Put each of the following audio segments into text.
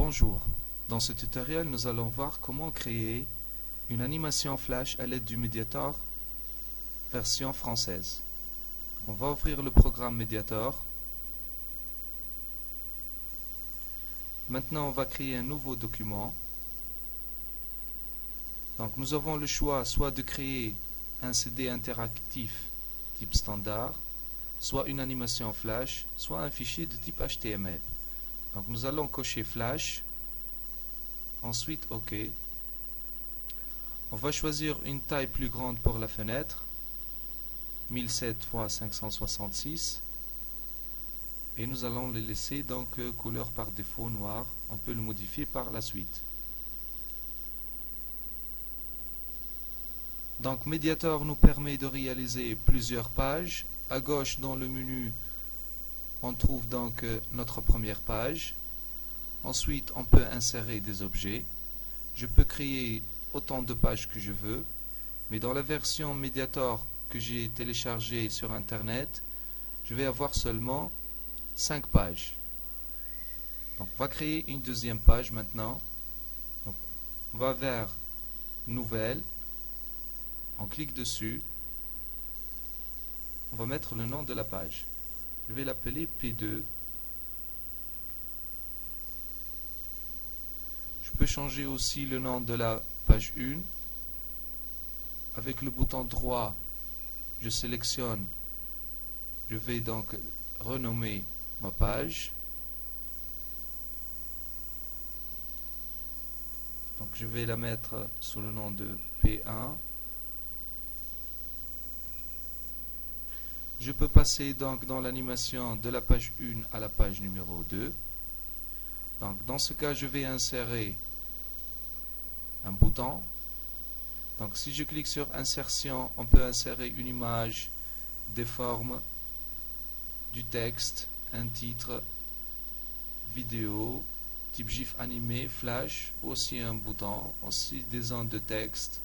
Bonjour, dans ce tutoriel nous allons voir comment créer une animation flash à l'aide du Mediator version française. On va ouvrir le programme Mediator. Maintenant on va créer un nouveau document. Donc nous avons le choix soit de créer un CD interactif type standard, soit une animation flash, soit un fichier de type HTML. Donc nous allons cocher flash, ensuite OK. On va choisir une taille plus grande pour la fenêtre, 1007 x 566, et nous allons le laisser donc couleur par défaut noir. On peut le modifier par la suite. Donc Mediator nous permet de réaliser plusieurs pages. À gauche dans le menu, on trouve donc notre première page. Ensuite, on peut insérer des objets. Je peux créer autant de pages que je veux, mais dans la version Mediator que j'ai téléchargée sur internet, je vais avoir seulement 5 pages. Donc on va créer une deuxième page maintenant. Donc, on va vers Nouvelle, on clique dessus, on va mettre le nom de la page. Je vais l'appeler P2. Je peux changer aussi le nom de la page 1. Avec le bouton droit, je sélectionne, je vais donc renommer ma page. Donc je vais la mettre sous le nom de P1. Je peux passer donc dans l'animation de la page 1 à la page numéro 2. Donc dans ce cas, je vais insérer un bouton. Donc si je clique sur insertion, on peut insérer une image, des formes, du texte, un titre, vidéo, type GIF animé, flash, aussi un bouton, aussi des ondes de texte,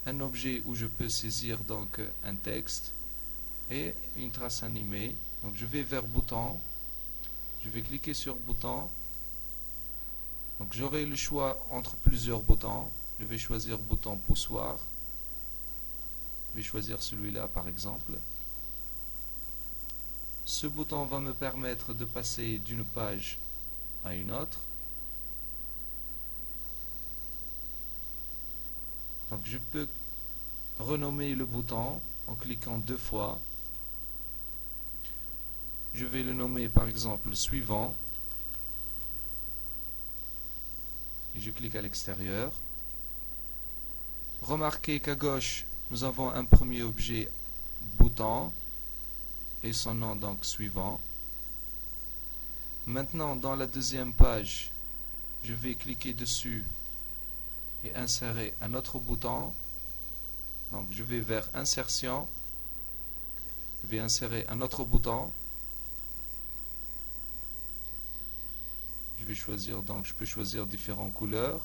un objet où je peux saisir donc un texte et une trace animée. Donc je vais vers bouton, je vais cliquer sur bouton. Donc j'aurai le choix entre plusieurs boutons. Je vais choisir bouton poussoir. Je vais choisir celui-là par exemple. Ce bouton va me permettre de passer d'une page à une autre. Donc je peux renommer le bouton en cliquant 2 fois. Je vais le nommer par exemple suivant. Et je clique à l'extérieur. Remarquez qu'à gauche, nous avons un premier objet bouton et son nom donc suivant. Maintenant, dans la deuxième page, je vais cliquer dessus et insérer un autre bouton. Donc je vais vers insertion. Je vais insérer un autre bouton. Je vais choisir, donc je peux choisir différentes couleurs.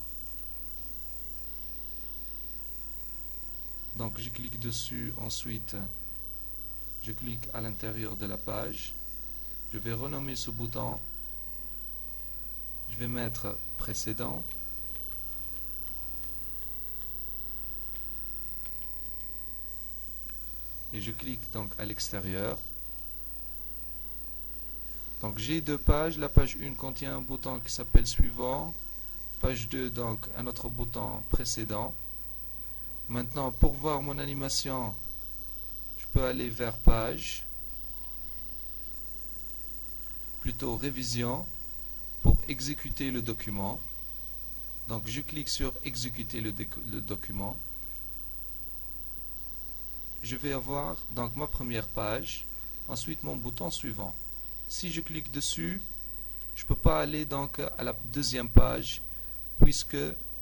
Donc je clique dessus, ensuite je clique à l'intérieur de la page. Je vais renommer ce bouton. Je vais mettre précédent. Et je clique donc à l'extérieur. Donc j'ai deux pages. La page 1 contient un bouton qui s'appelle suivant. Page 2 donc un autre bouton précédent. Maintenant pour voir mon animation, je peux aller vers page, plutôt révision, pour exécuter le document. Donc je clique sur exécuter le document. Je vais avoir donc ma première page, ensuite mon bouton suivant. Si je clique dessus, je ne peux pas aller donc à la deuxième page puisque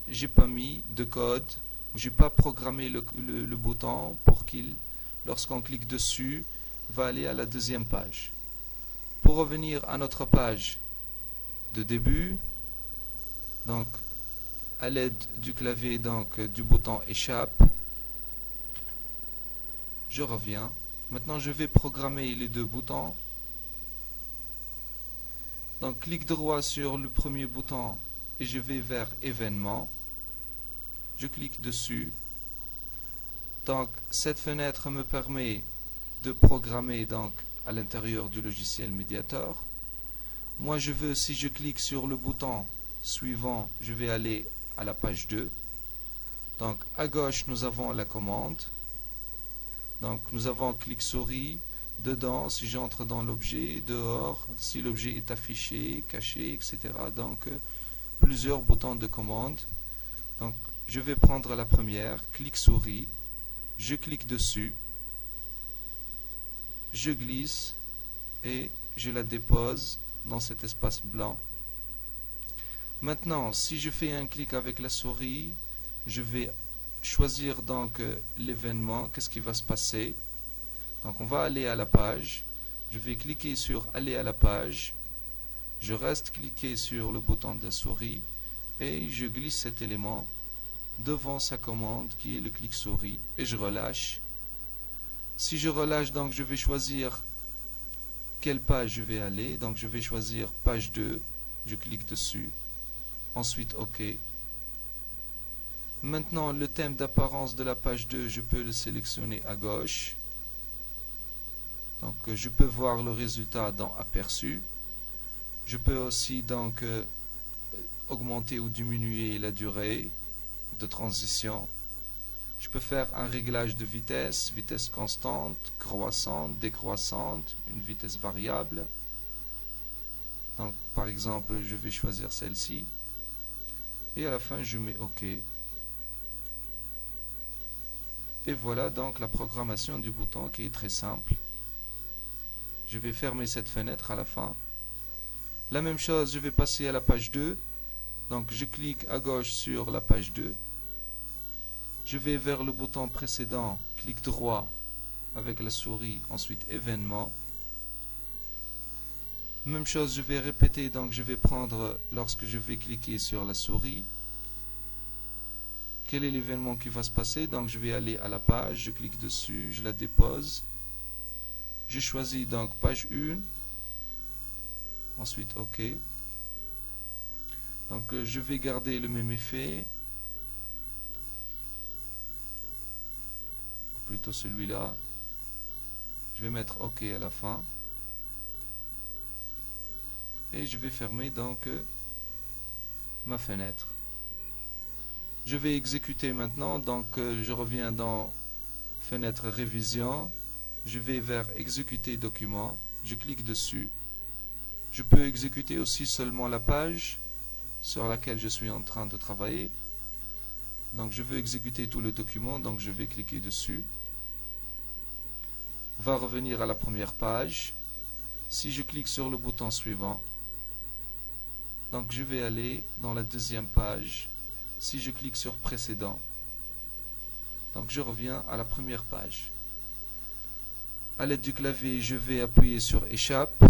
j'ai pas mis de code, j'ai pas programmé le bouton pour qu'il, lorsqu'on clique dessus, va aller à la deuxième page. Pour revenir à notre page de début, donc à l'aide du clavier donc du bouton échappe, je reviens. Maintenant je vais programmer les deux boutons. Donc clic droit sur le premier bouton et je vais vers événements. Je clique dessus. Donc cette fenêtre me permet de programmer donc à l'intérieur du logiciel Mediator. Moi je veux, si je clique sur le bouton suivant, je vais aller à la page 2. Donc à gauche nous avons la commande. Donc nous avons clic-souris. Dedans, si j'entre dans l'objet, dehors, si l'objet est affiché, caché, etc. Donc plusieurs boutons de commande. Donc je vais prendre la première, clic-souris. Je clique dessus. Je glisse et je la dépose dans cet espace blanc. Maintenant, si je fais un clic avec la souris, je vais choisir donc l'événement, qu'est-ce qui va se passer. Donc on va aller à la page, je vais cliquer sur aller à la page, je reste cliqué sur le bouton de la souris et je glisse cet élément devant sa commande qui est le clic souris et je relâche. Si je relâche, donc je vais choisir quelle page je vais aller. Donc je vais choisir page 2, je clique dessus, ensuite OK. Maintenant le thème d'apparence de la page 2, je peux le sélectionner à gauche. Donc je peux voir le résultat dans aperçu. Je peux aussi donc augmenter ou diminuer la durée de transition. Je peux faire un réglage de vitesse, vitesse constante, croissante, décroissante, une vitesse variable. Donc par exemple, je vais choisir celle-ci. Et à la fin, je mets OK. Et voilà donc la programmation du bouton qui est très simple. Je vais fermer cette fenêtre à la fin. La même chose, je vais passer à la page 2. Donc je clique à gauche sur la page 2. Je vais vers le bouton précédent, clic droit avec la souris, ensuite événement. Même chose, je vais répéter, donc je vais prendre, lorsque je vais cliquer sur la souris, quel est l'événement qui va se passer. Donc je vais aller à la page, je clique dessus, je la dépose. Je choisis donc page 1, ensuite OK. Donc je vais garder le même effet. Plutôt celui-là. Je vais mettre OK à la fin. Et je vais fermer donc ma fenêtre. Je vais exécuter maintenant. Donc je reviens dans fenêtre révision. Je vais vers exécuter document. Je clique dessus. Je peux exécuter aussi seulement la page sur laquelle je suis en train de travailler. Donc je veux exécuter tout le document. Donc je vais cliquer dessus. On va revenir à la première page. Si je clique sur le bouton suivant, donc je vais aller dans la deuxième page. Si je clique sur précédent, donc je reviens à la première page. À l'aide du clavier, je vais appuyer sur échappe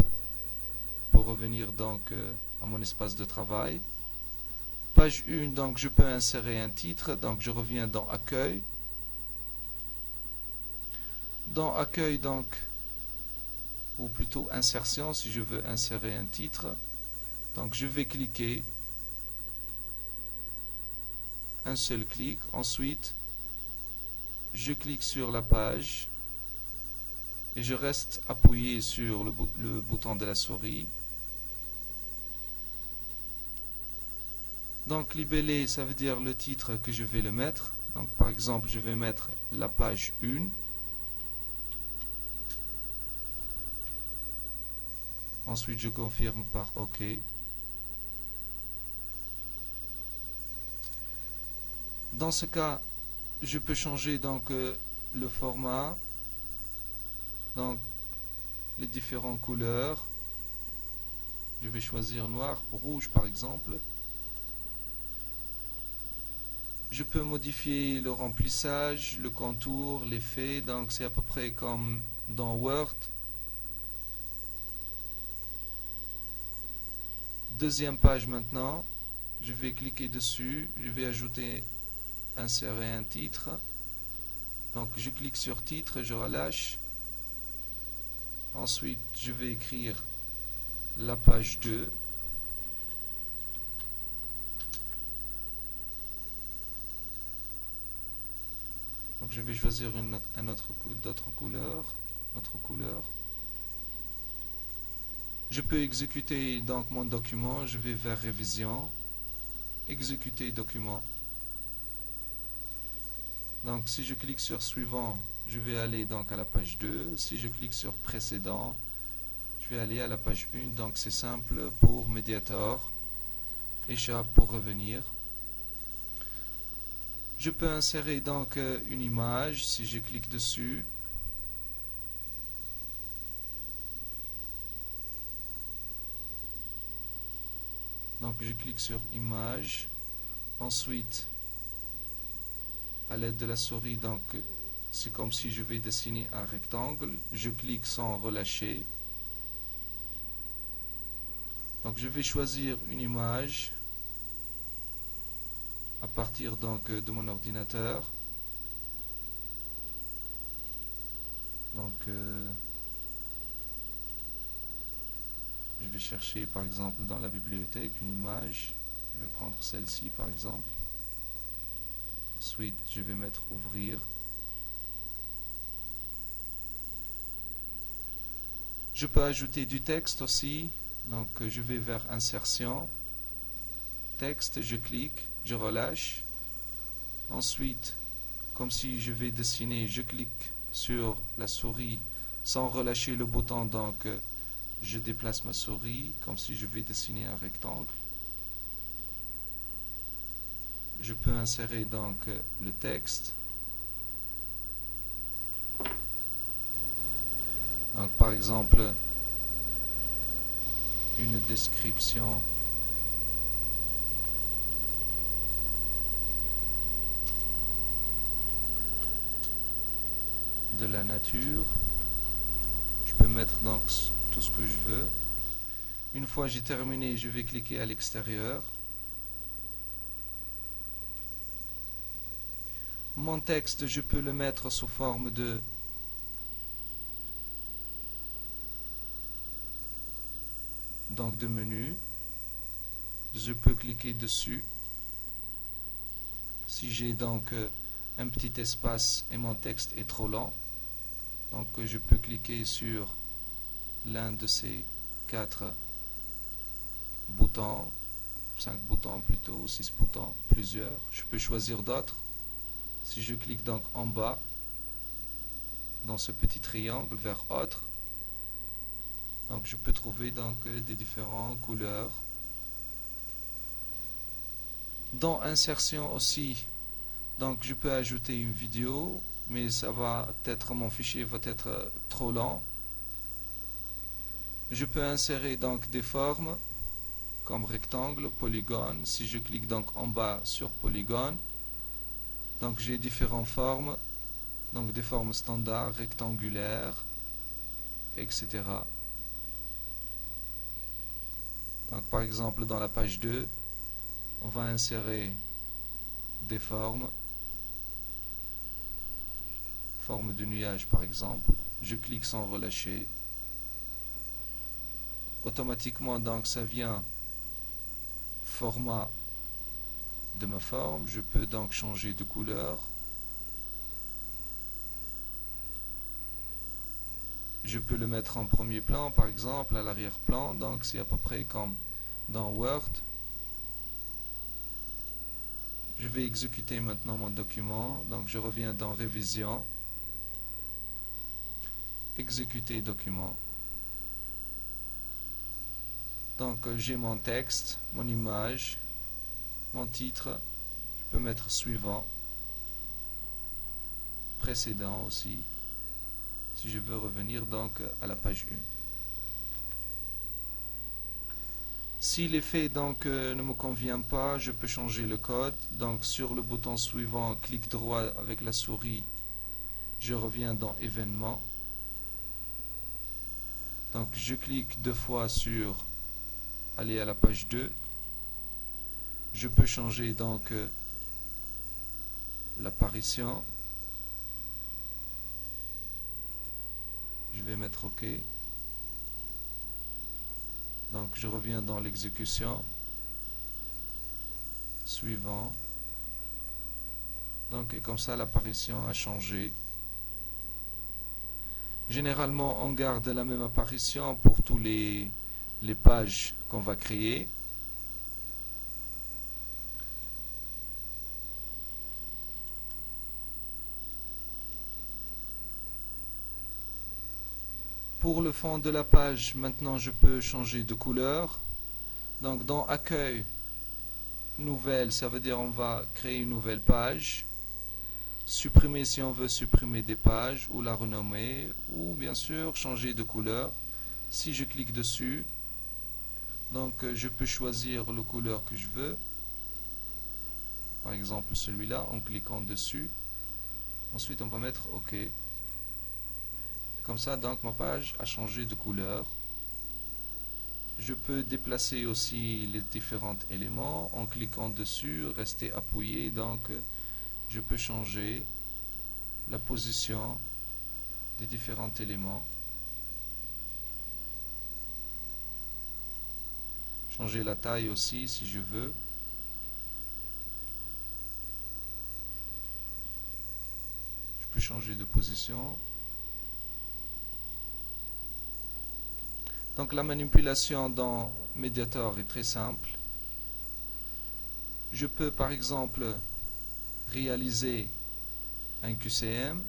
pour revenir donc à mon espace de travail. Page 1, donc je peux insérer un titre, donc je reviens dans accueil. Dans accueil donc, ou plutôt insertion, si je veux insérer un titre, donc je vais cliquer, un seul clic, ensuite je clique sur la page et je reste appuyé sur le bouton de la souris. Donc libellé, ça veut dire le titre que je vais le mettre. Donc par exemple, je vais mettre la page 1. Ensuite, je confirme par OK. Dans ce cas, je peux changer donc le format, donc les différentes couleurs. Je vais choisir noir pour rouge par exemple. Je peux modifier le remplissage, le contour, l'effet, donc c'est à peu près comme dans Word. Deuxième page maintenant, je vais cliquer dessus, je vais ajouter, insérer un titre. Donc je clique sur titre, je relâche. Ensuite, je vais écrire la page 2. je vais choisir d'autres couleurs. Je peux exécuter donc mon document. Je vais vers révision, exécuter document. Donc si je clique sur suivant, je vais aller donc à la page 2. Si je clique sur précédent, je vais aller à la page 1. Donc c'est simple pour Mediator. Échappe pour revenir. Je peux insérer donc une image si je clique dessus. Donc je clique sur image. Ensuite, à l'aide de la souris, donc c'est comme si je vais dessiner un rectangle. Je clique sans relâcher. Donc je vais choisir une image à partir donc de mon ordinateur. Donc je vais chercher par exemple dans la bibliothèque une image. Je vais prendre celle-ci par exemple. Ensuite je vais mettre ouvrir. Je peux ajouter du texte aussi. Donc je vais vers insertion, texte, je clique, je relâche. Ensuite, comme si je vais dessiner, je clique sur la souris sans relâcher le bouton, donc je déplace ma souris comme si je vais dessiner un rectangle. Je peux insérer donc le texte. Donc par exemple une description de la nature. Je peux mettre donc tout ce que je veux. Une fois j'ai terminé, je vais cliquer à l'extérieur. Mon texte, je peux le mettre sous forme de menu. Je peux cliquer dessus. Si j'ai donc un petit espace et mon texte est trop lent, donc je peux cliquer sur l'un de ces 4 boutons, 5 boutons plutôt, 6 boutons, plusieurs. Je peux choisir d'autres. Si je clique donc en bas, dans ce petit triangle vers autre, donc je peux trouver donc des différentes couleurs. Dans insertion aussi, donc je peux ajouter une vidéo, mais ça va être, mon fichier va être trop lent. Je peux insérer donc des formes comme rectangle, polygone. Si je clique donc en bas sur polygone, donc j'ai différentes formes, donc des formes standards, rectangulaires, etc. Donc par exemple dans la page 2, on va insérer des formes de nuage par exemple. Je clique sans relâcher. Automatiquement donc ça vient format de ma forme. Je peux donc changer de couleur. Je peux le mettre en premier plan par exemple, à l'arrière-plan, donc c'est à peu près comme dans Word. Je vais exécuter maintenant mon document, donc je reviens dans révision, exécuter document. Donc j'ai mon texte, mon image, mon titre, je peux mettre suivant, précédent aussi, si je veux revenir donc à la page 1. Si l'effet donc ne me convient pas, je peux changer le code. Donc sur le bouton suivant, clic droit avec la souris, je reviens dans événements. Donc je clique 2 fois sur aller à la page 2. Je peux changer donc l'apparition. Je vais mettre OK. Donc je reviens dans l'exécution. Suivant. Donc, et comme ça, l'apparition a changé. Généralement, on garde la même apparition pour tous les pages qu'on va créer. Pour le fond de la page, maintenant je peux changer de couleur. Donc dans accueil, nouvelle, ça veut dire on va créer une nouvelle page. Supprimer si on veut supprimer des pages ou la renommer, ou bien sûr changer de couleur. Si je clique dessus, donc je peux choisir la couleur que je veux. Par exemple celui-là, en cliquant dessus. Ensuite on va mettre OK. Comme ça, donc ma page a changé de couleur. Je peux déplacer aussi les différents éléments en cliquant dessus, rester appuyé. Donc, je peux changer la position des différents éléments. Changer la taille aussi si je veux. Je peux changer de position. Donc la manipulation dans Mediator est très simple. Je peux par exemple réaliser un QCM.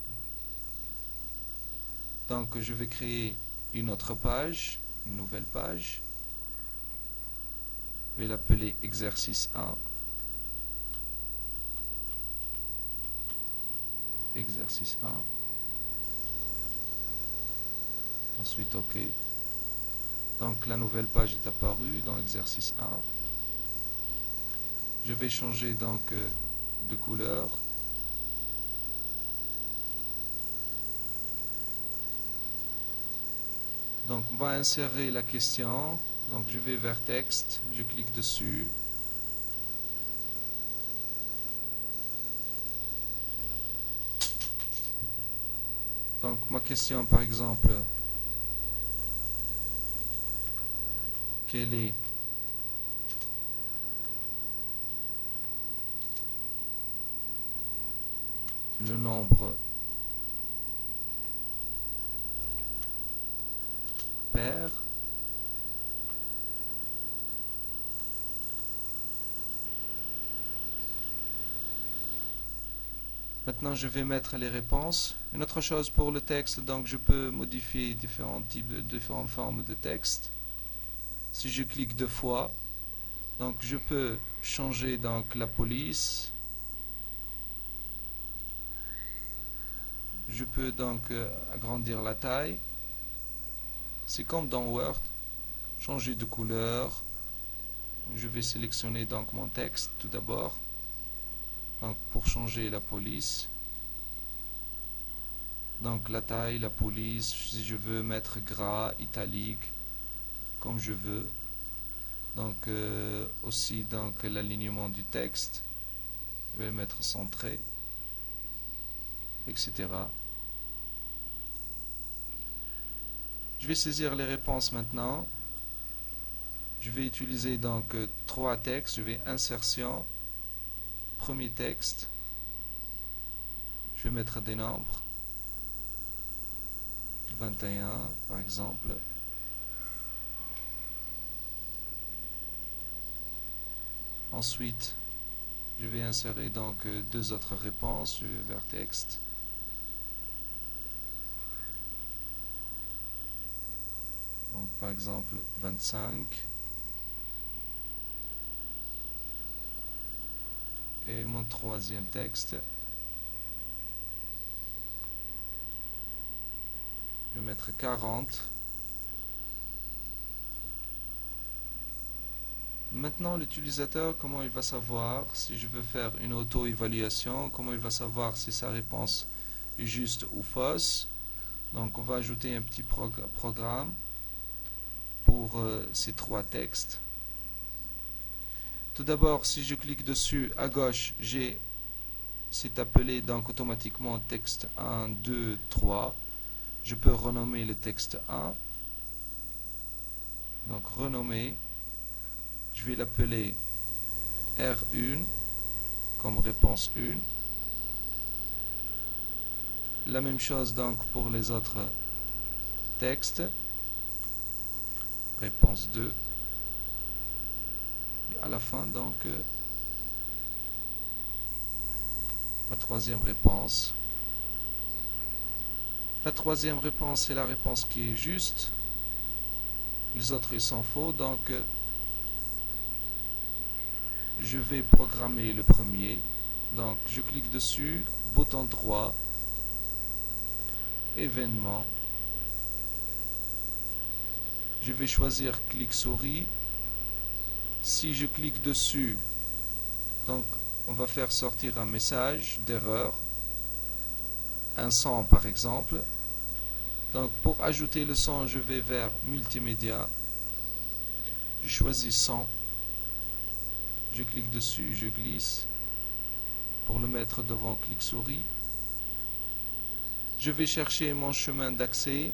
Donc je vais créer une autre page, une nouvelle page. Je vais l'appeler exercice 1. Exercice 1. Ensuite OK. Donc la nouvelle page est apparue dans l'exercice 1. Je vais changer donc de couleur. Donc on va insérer la question. Donc je vais vers texte, je clique dessus. Donc ma question par exemple, quel est le nombre pair Maintenant, je vais mettre les réponses. Une autre chose pour le texte, donc je peux modifier différentes formes de texte. Si je clique deux fois, donc je peux changer donc la police. Je peux donc agrandir la taille. C'est comme dans Word. Changer de couleur. Je vais sélectionner donc mon texte tout d'abord. Donc pour changer la police. Donc la taille, la police, si je veux mettre gras, italique, comme je veux. Donc aussi donc l'alignement du texte. Je vais le mettre centré, etc. Je vais saisir les réponses maintenant. Je vais utiliser donc trois textes. Je vais insertion, premier texte. Je vais mettre des nombres. 21 par exemple. Ensuite, je vais insérer donc deux autres réponses. Je vais vers texte. Donc par exemple 25. Et mon troisième texte. Je vais mettre 40. Maintenant, l'utilisateur, comment il va savoir si je veux faire une auto-évaluation, comment il va savoir si sa réponse est juste ou fausse. Donc, on va ajouter un petit programme pour ces trois textes. Tout d'abord, si je clique dessus, à gauche, c'est appelé donc automatiquement texte 1, 2, 3. Je peux renommer le texte 1. Donc, renommer. Je vais l'appeler R1 comme réponse 1. la même chose donc pour les autres textes. Réponse 2. Et à la fin donc la troisième réponse. La troisième réponse est la réponse qui est juste. Les autres ils sont faux, donc je vais programmer le premier. Donc je clique dessus, bouton droit, événement. Je vais choisir clic souris. Si je clique dessus, donc on va faire sortir un message d'erreur, un son par exemple. Donc pour ajouter le son, je vais vers multimédia, je choisis son, je clique dessus, je glisse pour le mettre devant clic souris. Je vais chercher mon chemin d'accès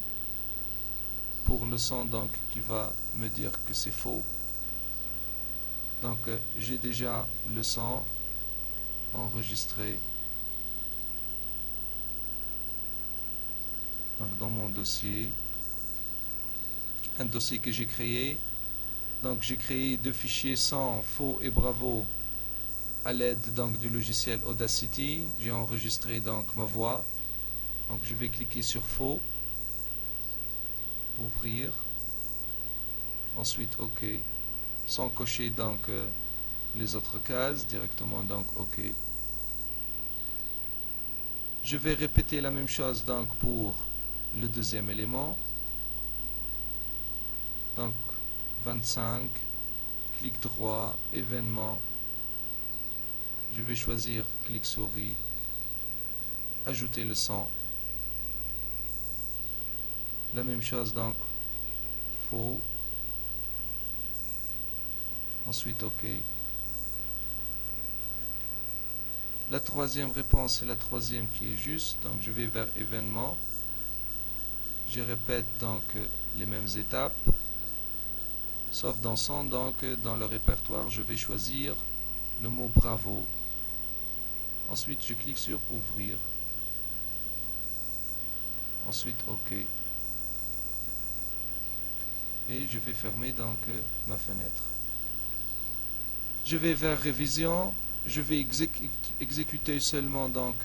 pour le son donc qui va me dire que c'est faux. Donc j'ai déjà le son enregistré donc dans mon dossier, un dossier que j'ai créé. Donc j'ai créé deux fichiers son, faux et bravo à l'aide donc du logiciel Audacity. J'ai enregistré donc ma voix. Donc je vais cliquer sur faux, ouvrir, ensuite OK, sans cocher donc les autres cases, directement donc OK. Je vais répéter la même chose donc pour le deuxième élément. Donc 25, clic droit, événement. Je vais choisir clic souris, ajouter le son. La même chose donc faux, ensuite OK. La troisième réponse est la troisième qui est juste, donc je vais vers événement. Je répète donc les mêmes étapes, sauf dans son, donc dans le répertoire je vais choisir le mot bravo. Ensuite je clique sur ouvrir, ensuite OK, et je vais fermer donc ma fenêtre. Je vais vers révision. Je vais exécuter seulement donc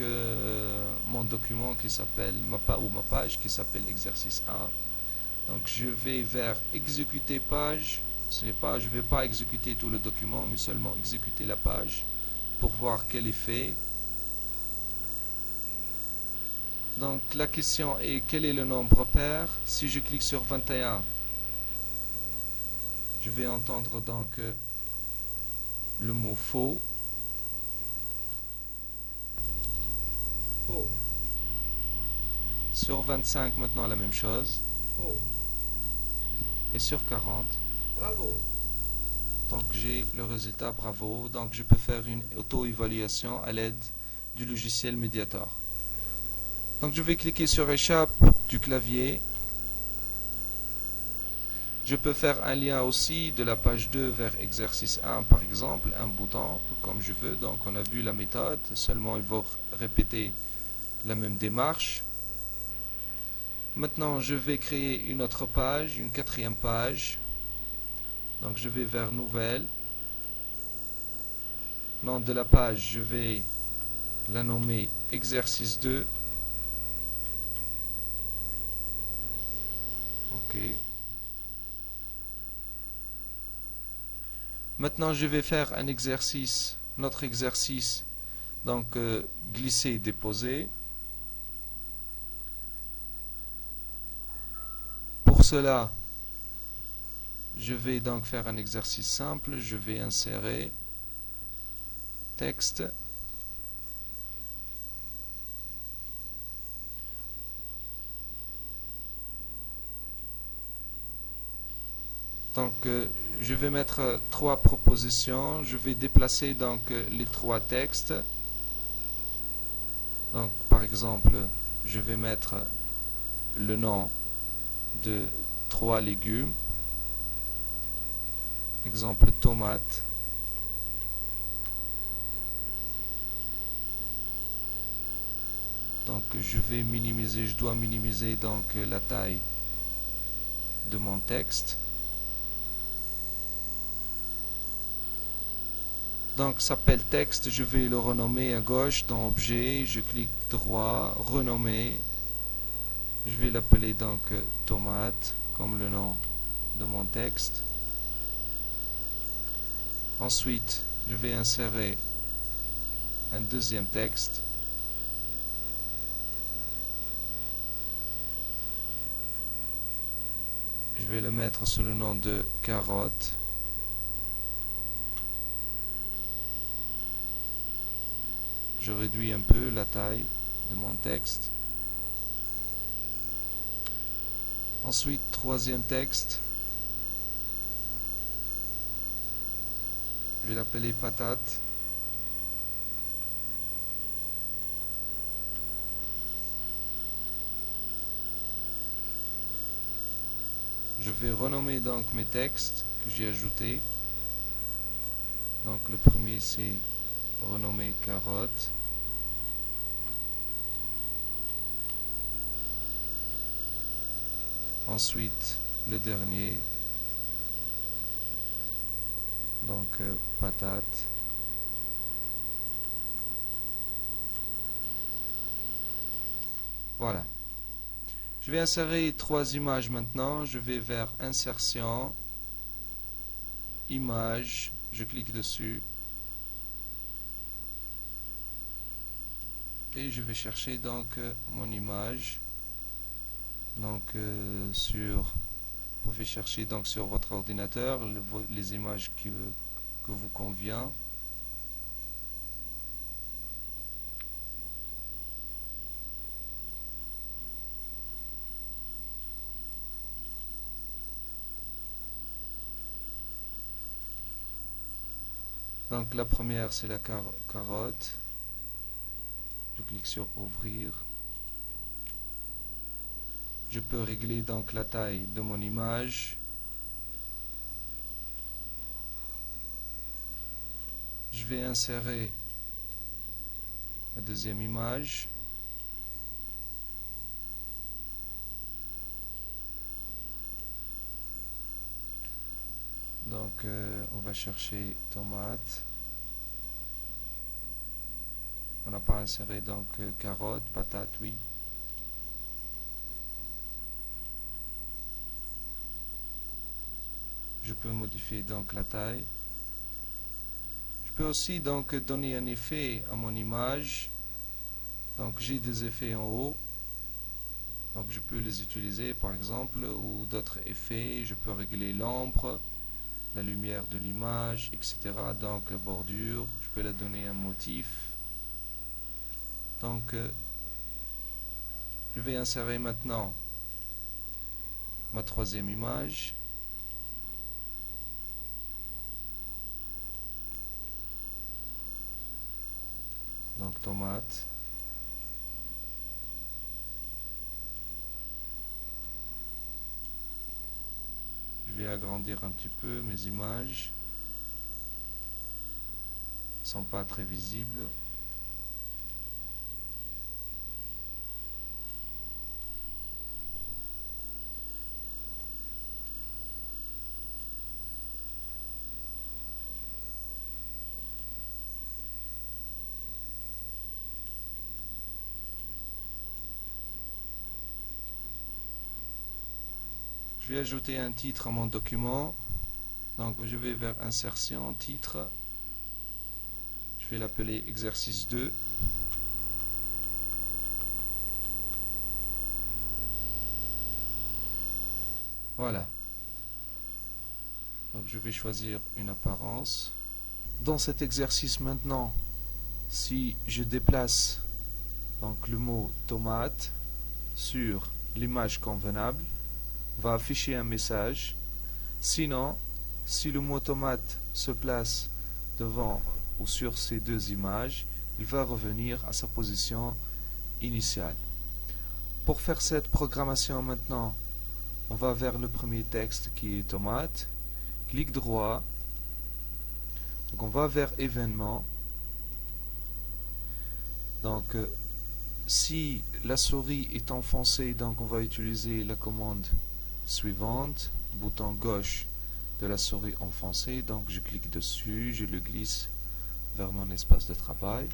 mon document qui s'appelle ma page qui s'appelle exercice 1. Donc je vais vers exécuter page. Ce n'est pas, je ne vais pas exécuter tout le document, mais seulement exécuter la page pour voir quel est fait. Donc la question est quel est le nombre pair. Si je clique sur 21, je vais entendre donc le mot faux. Faux. Sur 25 maintenant la même chose. Faux. Et sur 40, Bravo. donc j'ai le résultat bravo. Donc je peux faire une auto-évaluation à l'aide du logiciel Mediator. Donc je vais cliquer sur échappe du clavier. Je peux faire un lien aussi de la page 2 vers exercice 1 par exemple, un bouton comme je veux. Donc on a vu la méthode, seulement il va répéter la même démarche. Maintenant je vais créer une autre page, une quatrième page. Donc je vais vers nouvelle. Nom de la page, je vais la nommer exercice 2. OK. Maintenant je vais faire un exercice, notre exercice, donc glisser, déposer. Pour cela, je vais donc faire un exercice simple. Je vais insérer texte. Donc je vais mettre trois propositions. Je vais déplacer donc les trois textes. Donc par exemple, je vais mettre le nom de 3 légumes. Exemple tomate. Donc je vais minimiser, je dois minimiser donc la taille de mon texte. Donc s'appelle texte, je vais le renommer à gauche dans objet, je clique droit, renommer. Je vais l'appeler donc tomate comme le nom de mon texte. Ensuite, je vais insérer un deuxième texte. Je vais le mettre sous le nom de carotte. Je réduis un peu la taille de mon texte. Ensuite, troisième texte. Je vais l'appeler patate. Je vais renommer donc mes textes que j'ai ajoutés. Donc le premier c'est renommer carotte. Ensuite le dernier, donc patate. Voilà. Je vais insérer trois images maintenant. Je vais vers insertion, image, je clique dessus et je vais chercher donc mon image. Donc vous pouvez chercher donc sur votre ordinateur les images que vous convient. Donc la première c'est la carotte. Je clique sur ouvrir. Je peux régler donc la taille de mon image. Je vais insérer la deuxième image. Donc on va chercher tomate. On n'a pas inséré donc carotte, patate, oui. Je peux modifier donc la taille. Je peux aussi donc donner un effet à mon image. Donc j'ai des effets en haut. Donc je peux les utiliser par exemple, ou d'autres effets. Je peux régler l'ombre, la lumière de l'image, etc. Donc la bordure, je peux la donner un motif. Donc je vais insérer maintenant ma troisième image. Donc tomate. Je vais agrandir un petit peu mes images. Elles ne sont pas très visibles. Je vais ajouter un titre à mon document. Donc je vais vers insertion, titre. Je vais l'appeler exercice 2. Voilà. Donc je vais choisir une apparence. Dans cet exercice maintenant, si je déplace donc le mot tomate sur l'image convenable, va afficher un message. Sinon, si le mot tomate se place devant ou sur ces deux images, il va revenir à sa position initiale. Pour faire cette programmation maintenant, on va vers le premier texte qui est tomate, clic droit, donc on va vers événements, donc si la souris est enfoncée, donc on va utiliser la commande suivante, bouton gauche de la souris enfoncée, donc je clique dessus, je le glisse vers mon espace de travail.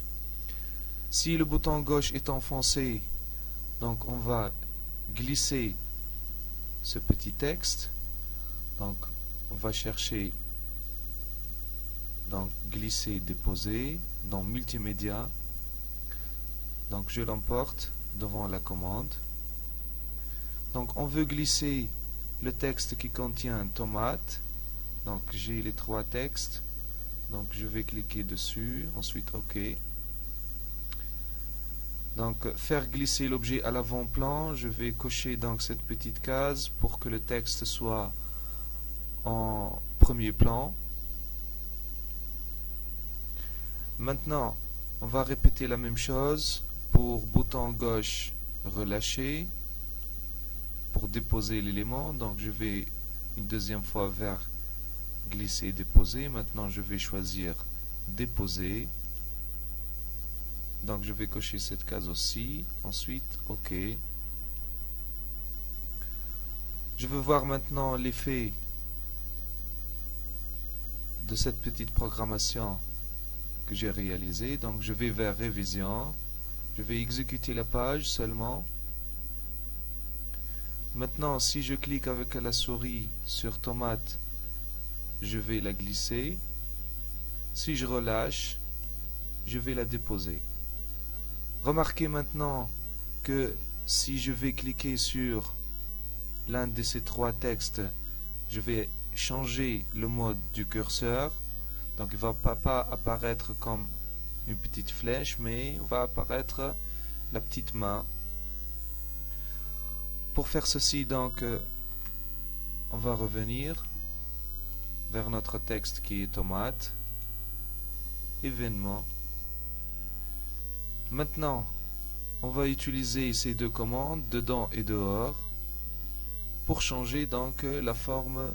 Si le bouton gauche est enfoncé, donc on va glisser ce petit texte, donc on va chercher donc glisser, déposer dans multimédia, donc je l'emporte devant la commande. Donc on veut glisser le texte qui contient tomate, donc j'ai les trois textes, donc je vais cliquer dessus, ensuite OK. Donc faire glisser l'objet à l'avant-plan, je vais cocher donc cette petite case pour que le texte soit en premier plan. Maintenant, on va répéter la même chose pour bouton gauche relâcher pour déposer l'élément. Donc je vais une deuxième fois vers glisser déposer. Maintenant je vais choisir déposer. Donc je vais cocher cette case aussi. Ensuite OK. Je veux voir maintenant l'effet de cette petite programmation que j'ai réalisée. Donc je vais vers révision. Je vais exécuter la page seulement. Maintenant, si je clique avec la souris sur tomate, je vais la glisser. Si je relâche, je vais la déposer. Remarquez maintenant que si je vais cliquer sur l'un de ces trois textes, je vais changer le mode du curseur. Donc il ne va pas apparaître comme une petite flèche, mais il va apparaître la petite main. Pour faire ceci, donc, on va revenir vers notre texte qui est tomate, événement. Maintenant, on va utiliser ces deux commandes, dedans et dehors, pour changer donc la forme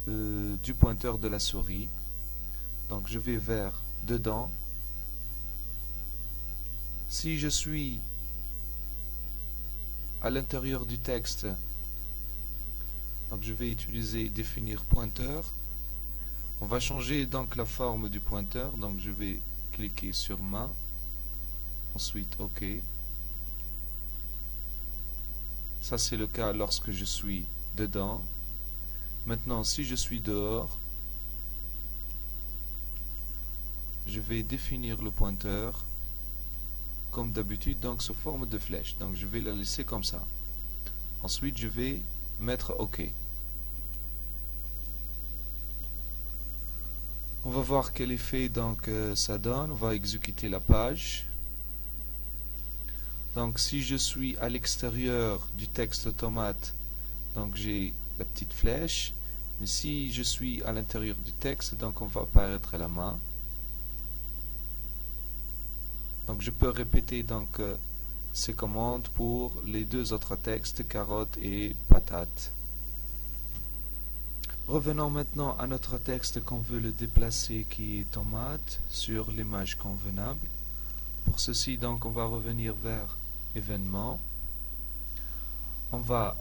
du pointeur de la souris. Donc je vais vers dedans. Si je suis à l'intérieur du texte, donc je vais utiliser définir pointeur. On va changer donc la forme du pointeur, donc je vais cliquer sur main, ensuite OK. Ça c'est le cas lorsque je suis dedans. Maintenant si je suis dehors, je vais définir le pointeur comme d'habitude, donc sous forme de flèche. Donc je vais la laisser comme ça. Ensuite je vais mettre OK. On va voir quel effet donc ça donne. On va exécuter la page. Donc si je suis à l'extérieur du texte tomate, donc j'ai la petite flèche. Mais si je suis à l'intérieur du texte, donc on va apparaître la main. Donc je peux répéter donc ces commandes pour les deux autres textes, carotte et patate. Revenons maintenant à notre texte qu'on veut le déplacer qui est tomate sur l'image convenable. Pour ceci donc on va revenir vers événement.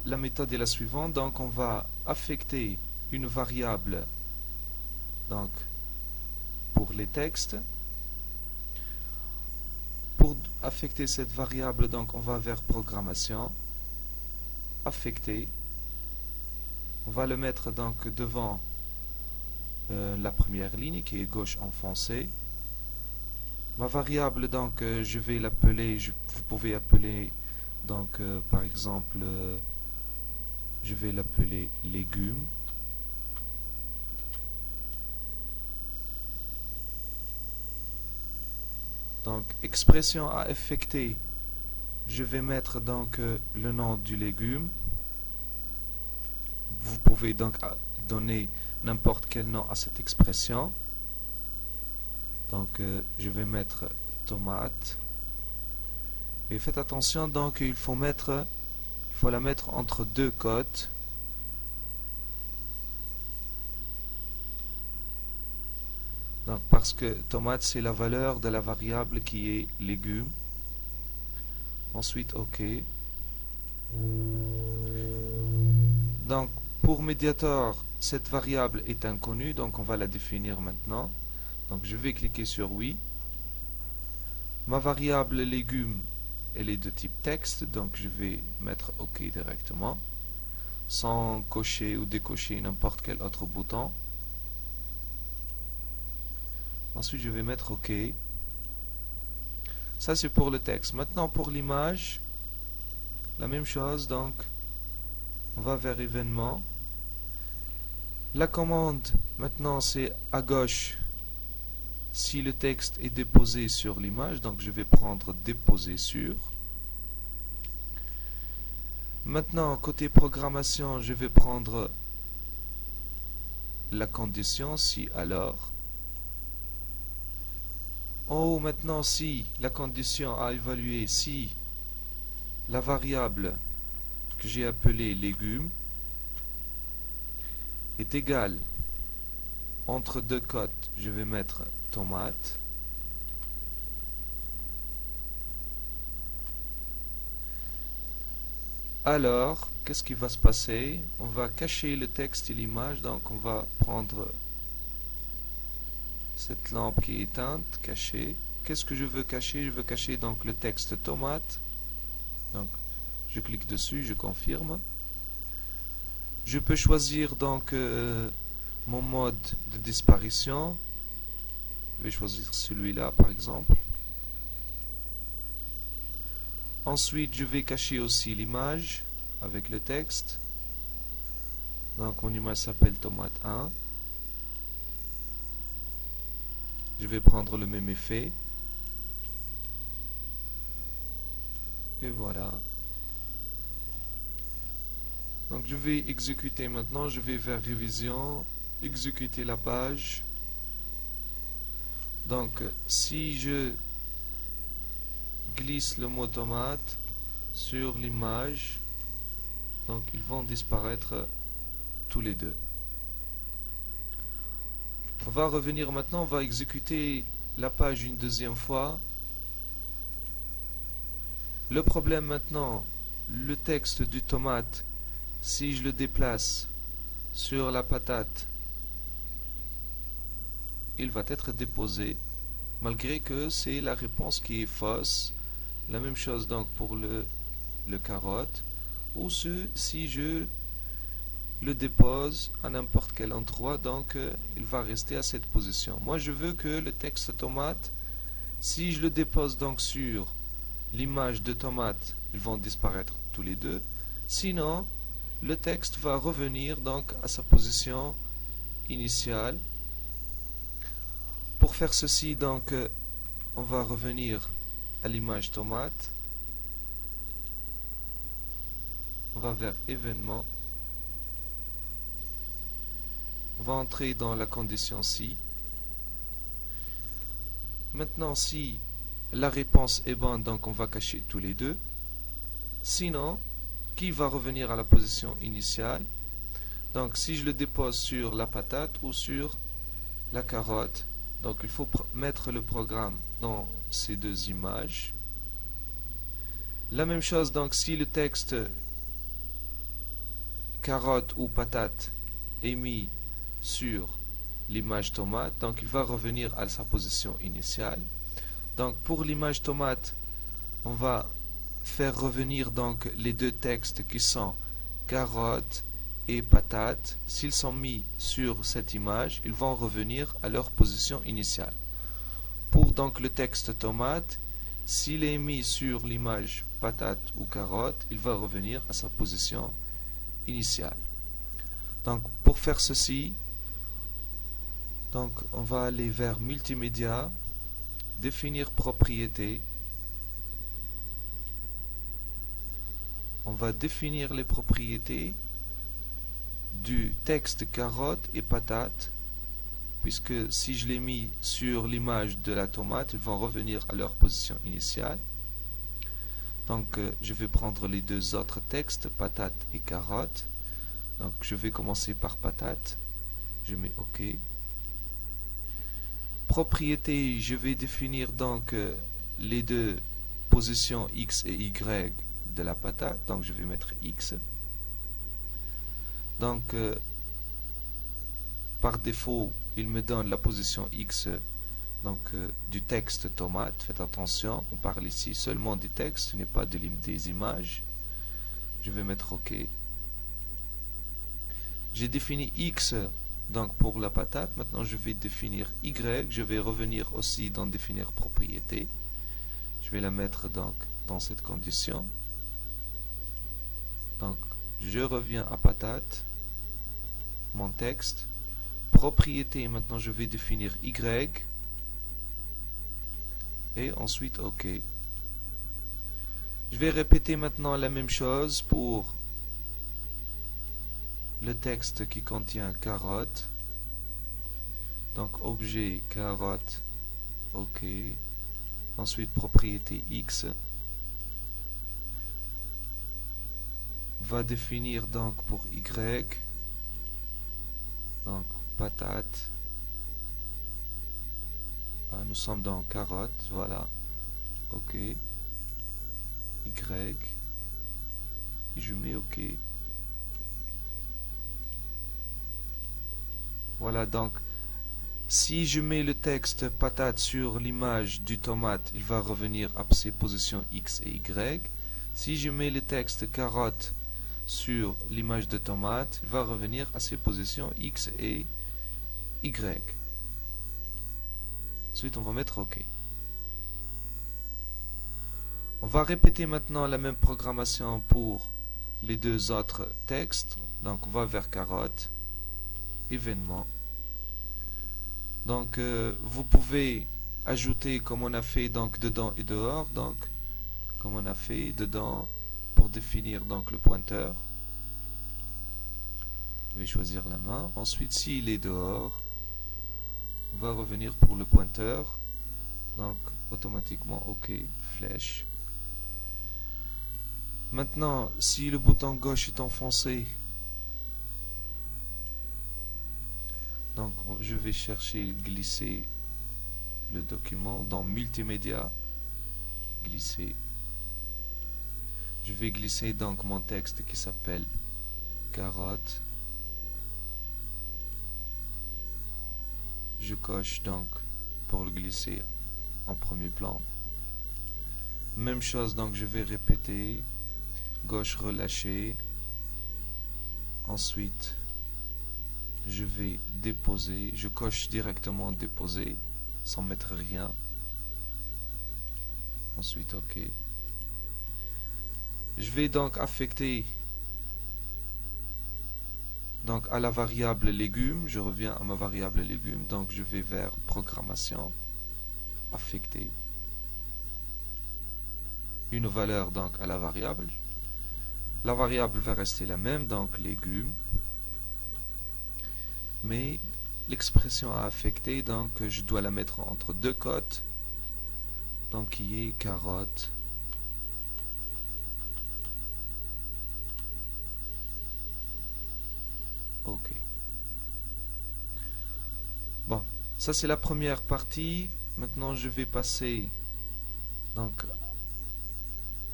La méthode est la suivante, donc on va affecter une variable donc pour les textes. Pour affecter cette variable, donc on va vers programmation, affecter. On va le mettre donc devant la première ligne qui est gauche enfoncée. Ma variable donc je vais l'appeler, vous pouvez appeler donc par exemple je vais l'appeler légumes. Donc expression à affecter, je vais mettre donc le nom du légume. Vous pouvez donc donner n'importe quel nom à cette expression. Donc je vais mettre tomate. Et faites attention donc il faut la mettre entre deux cotes. Donc parce que tomate c'est la valeur de la variable qui est légume. Ensuite OK. Donc pour Mediator, cette variable est inconnue, donc on va la définir maintenant. Donc je vais cliquer sur oui. Ma variable légumes, elle est de type texte, donc je vais mettre OK directement, sans cocher ou décocher n'importe quel autre bouton. Ensuite je vais mettre OK. Ça c'est pour le texte. Maintenant pour l'image, la même chose, donc on va vers événements. La commande maintenant c'est à gauche si le texte est déposé sur l'image, donc je vais prendre déposer sur. Maintenant côté programmation, je vais prendre la condition si alors. En haut maintenant, si la condition a évalué si la variable que j'ai appelée légumes est égale, entre deux cotes, je vais mettre tomate. Alors, qu'est-ce qui va se passer? On va cacher le texte et l'image, donc on va prendre cette lampe qui est éteinte, cacher. Qu'est-ce que je veux cacher? Je veux cacher donc le texte tomate. Donc, je clique dessus, je confirme. Je peux choisir donc mon mode de disparition. Je vais choisir celui-là par exemple. Ensuite, je vais cacher aussi l'image avec le texte. Donc, mon image s'appelle tomate 1. Je vais prendre le même effet. Et voilà. Donc, je vais exécuter maintenant. Je vais vers révision, exécuter la page. Donc, si je glisse le mot tomate sur l'image, donc ils vont disparaître tous les deux. On va revenir maintenant, on va exécuter la page une deuxième fois. Le problème maintenant, le texte du tomate, si je le déplace sur la patate, il va être déposé, malgré que c'est la réponse qui est fausse. La même chose donc pour le carotte, ou si je le dépose à n'importe quel endroit, donc il va rester à cette position. Moi je veux que le texte tomate, si je le dépose donc sur l'image de tomate, ils vont disparaître tous les deux. Sinon, le texte va revenir donc à sa position initiale. Pour faire ceci, donc on va revenir à l'image tomate. On va vers événements. On va entrer dans la condition si. Maintenant, si la réponse est bonne, donc on va cacher tous les deux. Sinon, qui va revenir à la position initiale? Donc, si je le dépose sur la patate ou sur la carotte, donc il faut mettre le programme dans ces deux images. La même chose, donc, si le texte carotte ou patate est mis sur l'image tomate, donc il va revenir à sa position initiale. Donc pour l'image tomate, on va faire revenir donc les deux textes qui sont carotte et patate. S'ils sont mis sur cette image, ils vont revenir à leur position initiale. Pour donc le texte tomate, s'il est mis sur l'image patate ou carotte, il va revenir à sa position initiale. Donc pour faire ceci, donc on va aller vers multimédia, définir propriétés. On va définir les propriétés du texte carotte et patate, puisque si je l'ai mis sur l'image de la tomate, ils vont revenir à leur position initiale. Donc je vais prendre les deux autres textes, patate et carotte. Donc je vais commencer par patate. Je mets OK. Propriété, je vais définir donc les deux position X et Y de la patate, donc je vais mettre X. Donc par défaut il me donne la position X donc du texte tomate. Faites attention, on parle ici seulement du texte, ce n'est pas des images. Je vais mettre OK. J'ai défini X donc pour la patate. Maintenant je vais définir Y. Je vais revenir aussi dans définir propriété. Je vais la mettre donc dans cette condition. Donc je reviens à patate, mon texte, propriété. Maintenant je vais définir Y et ensuite OK. Je vais répéter maintenant la même chose pour le texte qui contient carotte. Donc objet carotte, OK. Ensuite propriété X va définir donc pour Y, donc patate. Nous sommes dans carotte, voilà. OK. Y. Et je mets OK. Voilà, donc si je mets le texte patate sur l'image du tomate, il va revenir à ses positions X et Y. Si je mets le texte carotte sur l'image de tomate, il va revenir à ses positions X et Y. Ensuite, on va mettre OK. On va répéter maintenant la même programmation pour les deux autres textes. Donc, on va vers carotte, événement. Donc, vous pouvez ajouter comme on a fait donc dedans et dehors. Donc, comme on a fait dedans pour définir donc le pointeur. Je vais choisir la main. Ensuite, s'il est dehors, on va revenir pour le pointeur. Donc, automatiquement, OK, flèche. Maintenant, si le bouton gauche est enfoncé, donc je vais chercher glisser le document dans multimédia, glisser. Je vais glisser donc mon texte qui s'appelle carotte. Je coche donc pour le glisser en premier plan. Même chose, donc je vais répéter. Gauche relâché. Ensuite, je vais déposer. Je coche directement déposer sans mettre rien. Ensuite, OK. Je vais donc affecter donc à la variable légumes. Je reviens à ma variable légumes. Donc je vais vers programmation, affecter une valeur donc à la variable. La variable va rester la même, donc légumes. Mais l'expression à affecter, donc je dois la mettre entre deux cotes. Donc qui est carotte. OK. Bon, ça c'est la première partie. Maintenant je vais passer donc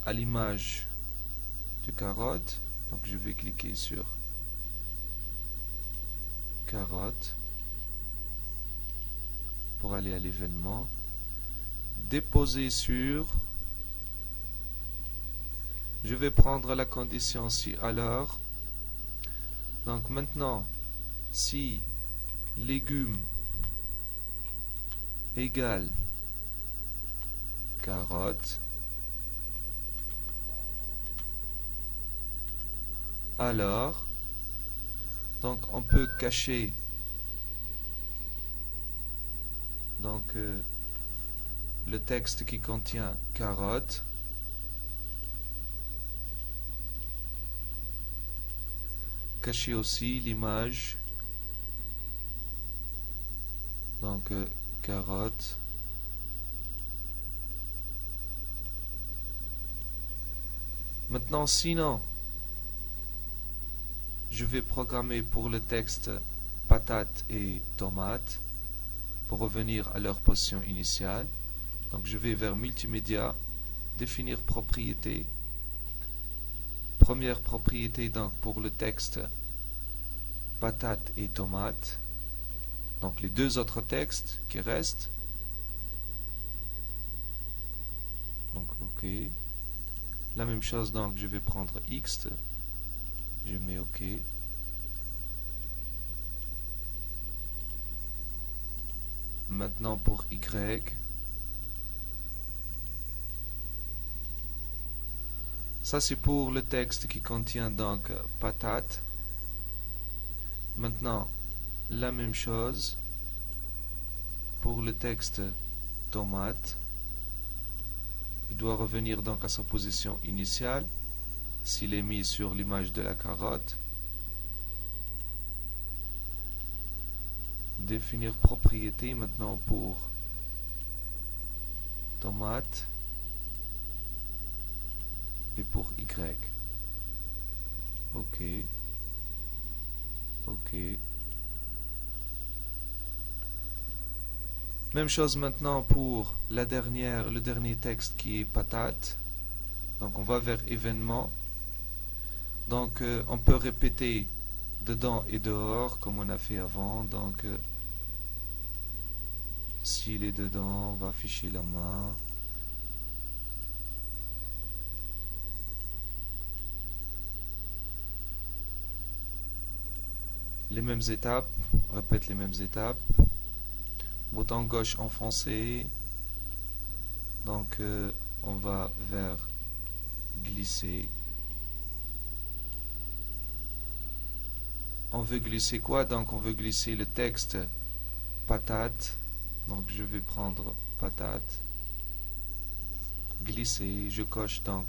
à l'image de carotte. Donc je vais cliquer sur carotte pour aller à l'événement, déposer sur. Je vais prendre la condition si alors. Donc maintenant, si légumes égale carotte, alors donc on peut cacher donc le texte qui contient carotte, cacher aussi l'image donc carotte. Maintenant sinon je vais programmer pour le texte patate et tomate pour revenir à leur position initiale. Donc je vais vers multimédia, définir propriété. Première propriété donc pour le texte patate et tomate. Donc les deux autres textes qui restent. Donc OK. La même chose, donc je vais prendre X. Je mets OK. Maintenant pour Y. Ça c'est pour le texte qui contient donc patate. Maintenant la même chose pour le texte tomate. Il doit revenir donc à sa position initiale s'il est mis sur l'image de la carotte. Définir propriété maintenant pour tomate et pour Y. OK. OK. Même chose maintenant pour le dernier texte qui est patate. Donc on va vers événement. Donc on peut répéter dedans et dehors comme on a fait avant. Donc s'il est dedans, on va afficher la main. Les mêmes étapes, on répète les mêmes étapes. Bouton gauche enfoncé. Donc on va vers glisser. On veut glisser quoi? Donc on veut glisser le texte patate. Donc je vais prendre patate. Glisser. Je coche donc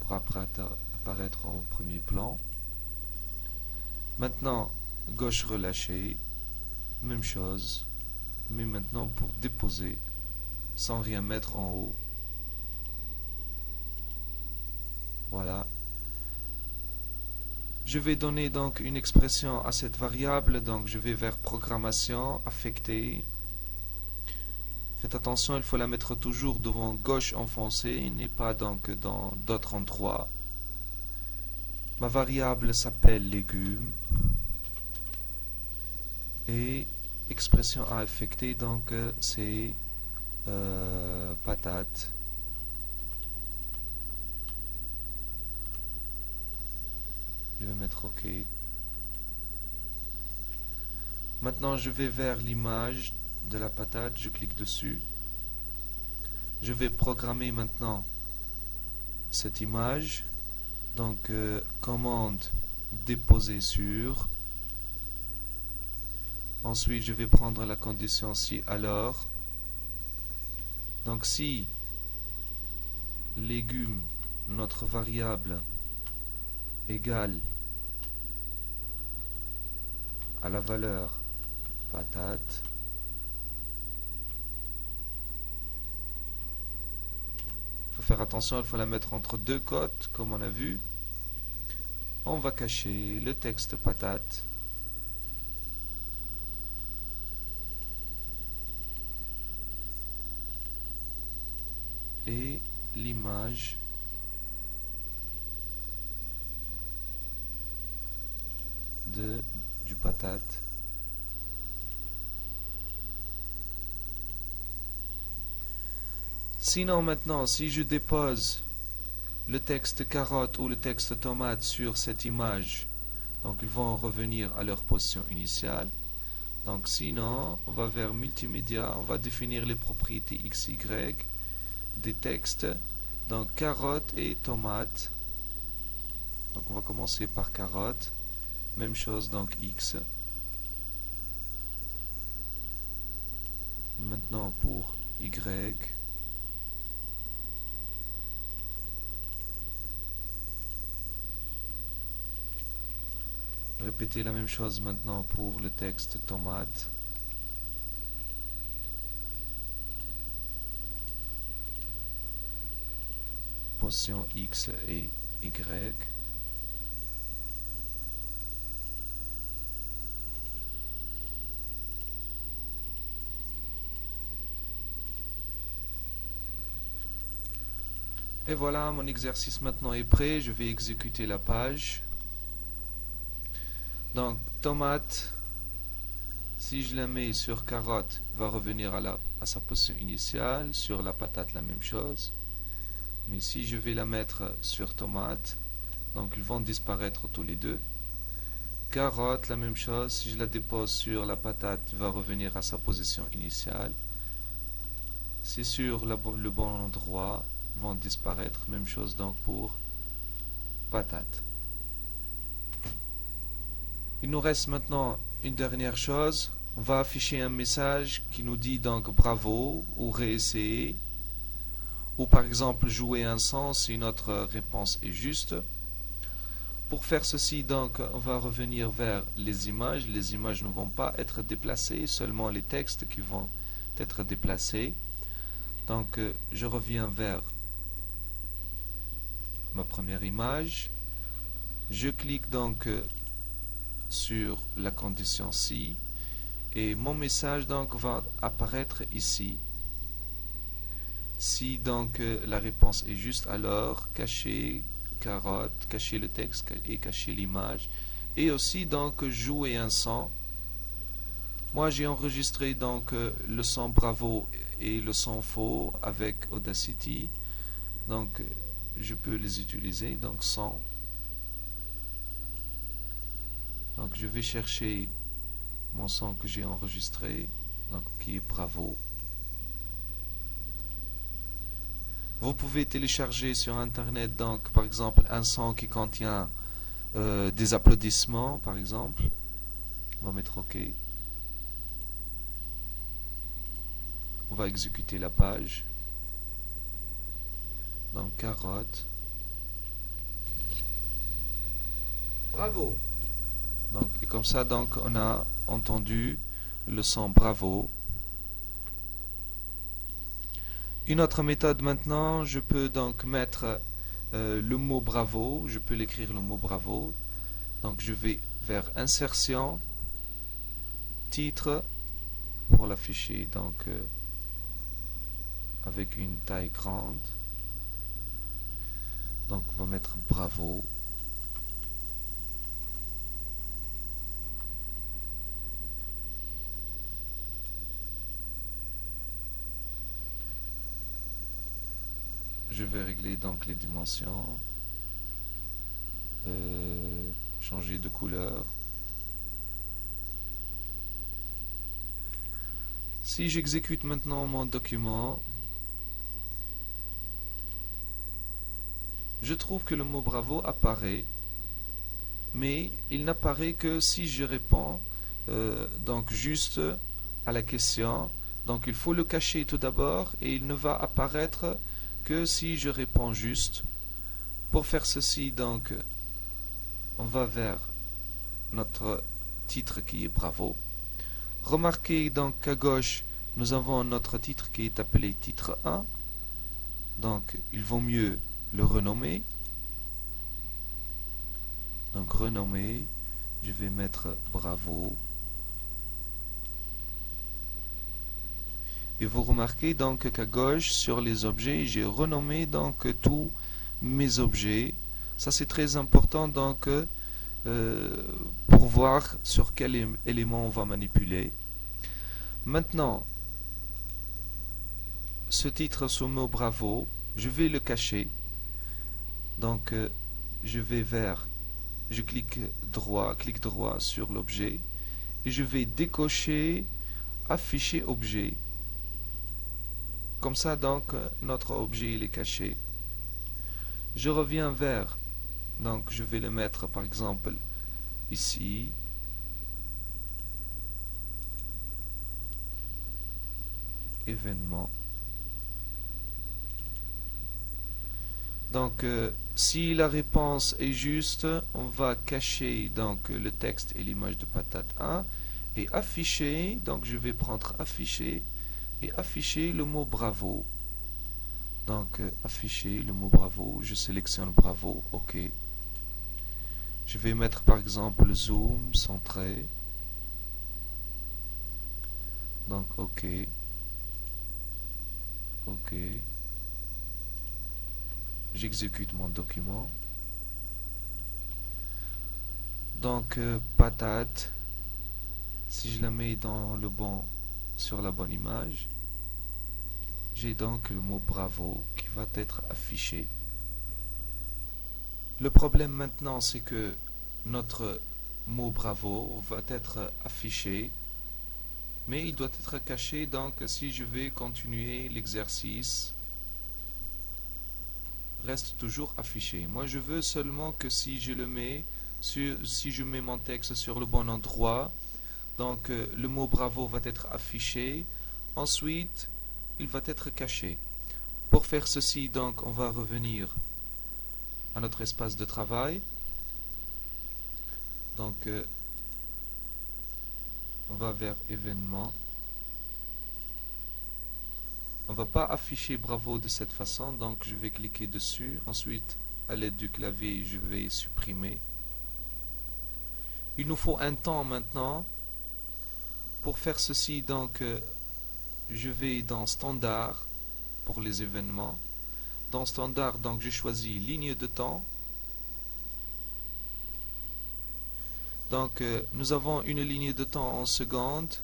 pour apparaître au premier plan. Maintenant gauche relâché. Même chose. Mais maintenant pour déposer sans rien mettre en haut. Voilà. Je vais donner donc une expression à cette variable, donc je vais vers programmation, affecter. Faites attention, il faut la mettre toujours devant gauche enfoncée, et n'est pas donc dans d'autres endroits. Ma variable s'appelle légumes. Et expression à affecter, donc c'est patate. Je vais mettre OK. Maintenant, je vais vers l'image de la patate. Je clique dessus. Je vais programmer maintenant cette image. Donc, commande déposer sur. Ensuite, je vais prendre la condition si alors. Donc, si légumes, notre variable, égale à la valeur patate, il faut faire attention, il faut la mettre entre deux cotes comme on a vu. On va cacher le texte patate et l'image du patate. Sinon maintenant, si je dépose le texte carotte ou le texte tomate sur cette image, donc ils vont revenir à leur position initiale. Donc sinon, on va vers multimédia, on va définir les propriétés XY des textes, donc carotte et tomate. Donc on va commencer par carotte, même chose donc X. Maintenant pour Y. Répétez la même chose maintenant pour le texte tomate. Position X et Y. Et voilà, mon exercice maintenant est prêt. Je vais exécuter la page. Donc, tomate, si je la mets sur carotte, va revenir à sa position initiale. Sur la patate, la même chose. Mais si je vais la mettre sur tomate, donc ils vont disparaître tous les deux. Carotte, la même chose. Si je la dépose sur la patate, va revenir à sa position initiale. Si sur le bon endroit, vont disparaître. Même chose donc pour patate. Il nous reste maintenant une dernière chose. On va afficher un message qui nous dit donc bravo ou réessayer. Ou par exemple jouer un son si notre réponse est juste. Pour faire ceci, donc, on va revenir vers les images. Les images ne vont pas être déplacées, seulement les textes qui vont être déplacés. Donc, je reviens vers ma première image. Je clique donc sur la condition si et mon message donc va apparaître ici. Si donc la réponse est juste, alors cacher carotte, cacher le texte et cacher l'image, et aussi donc jouer un son. Moi j'ai enregistré donc le son bravo et le son faux avec Audacity, donc je peux les utiliser. Donc son, donc je vais chercher mon son que j'ai enregistré, donc qui est bravo. Vous pouvez télécharger sur internet donc par exemple un son qui contient des applaudissements par exemple. On va mettre OK. On va exécuter la page. Donc carotte. Bravo. Donc, et comme ça donc on a entendu le son bravo. Une autre méthode maintenant, je peux donc mettre le mot bravo, je peux l'écrire le mot bravo. Donc je vais vers insertion, titre, pour l'afficher donc avec une taille grande. Donc on va mettre bravo. Je vais régler donc les dimensions, changer de couleur. Si j'exécute maintenant mon document, je trouve que le mot bravo apparaît, mais il n'apparaît que si je réponds donc juste à la question. Donc il faut le cacher tout d'abord et il ne va apparaître que si je réponds juste. Pour faire ceci, donc on va vers notre titre qui est bravo. Remarquez donc qu'à gauche nous avons notre titre qui est appelé titre 1. Donc il vaut mieux le renommer. Donc renommer, je vais mettre bravo. Et vous remarquez donc qu'à gauche sur les objets, j'ai renommé donc tous mes objets. Ça c'est très important donc pour voir sur quel élément on va manipuler. Maintenant, ce titre, ce mot bravo, je vais le cacher. Donc je vais vers, je clique droit sur l'objet et je vais décocher afficher objet. Comme ça donc notre objet il est caché. Je reviens vers, donc je vais le mettre par exemple ici. Événement. Donc si la réponse est juste, on va cacher donc le texte et l'image de patate 1 et afficher, donc je vais prendre afficher et afficher le mot bravo. Donc afficher le mot bravo, je sélectionne bravo, OK. Je vais mettre par exemple zoom, centré. Donc OK. OK. J'exécute mon document. Donc, patate, si je la mets sur la bonne image, j'ai donc le mot bravo qui va être affiché. Le problème maintenant, c'est que notre mot bravo va être affiché, mais il doit être caché. Donc, si je vais continuer l'exercice, reste toujours affiché. Moi, je veux seulement que si je mets mon texte sur le bon endroit, donc le mot bravo va être affiché. Ensuite, il va être caché. Pour faire ceci, donc, on va revenir à notre espace de travail. Donc, on va vers événements. On ne va pas afficher bravo de cette façon, donc je vais cliquer dessus. Ensuite, à l'aide du clavier, je vais supprimer. Il nous faut un temps maintenant. Pour faire ceci, donc, je vais dans Standard pour les événements. Dans Standard, donc, j'ai choisi ligne de temps. Donc, nous avons une ligne de temps en secondes.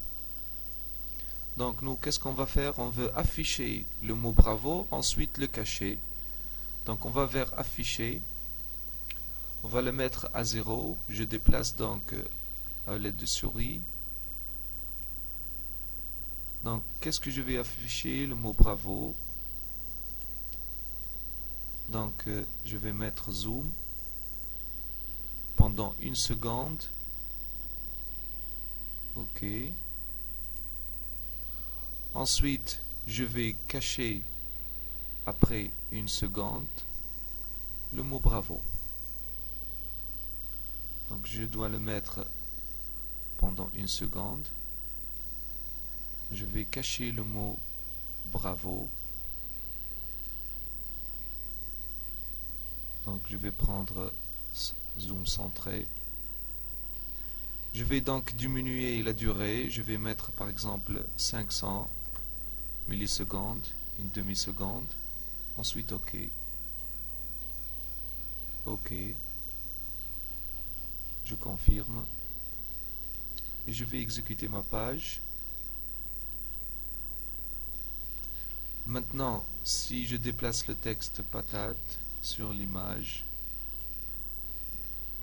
Donc, nous, qu'est-ce qu'on va faire? On veut afficher le mot bravo, ensuite le cacher. Donc, on va vers afficher. On va le mettre à 0. Je déplace donc à l'aide de souris. Donc, qu'est-ce que je vais afficher? Le mot bravo. Donc, je vais mettre zoom pendant 1 seconde. OK. Ensuite, je vais cacher après 1 seconde le mot bravo. Donc, je dois le mettre pendant 1 seconde. Je vais cacher le mot bravo. Donc, je vais prendre zoom centré. Je vais donc diminuer la durée. Je vais mettre par exemple 500 millisecondes, une demi-seconde. Ensuite, OK. OK. Je confirme. Et je vais exécuter ma page. Maintenant, si je déplace le texte patate sur l'image,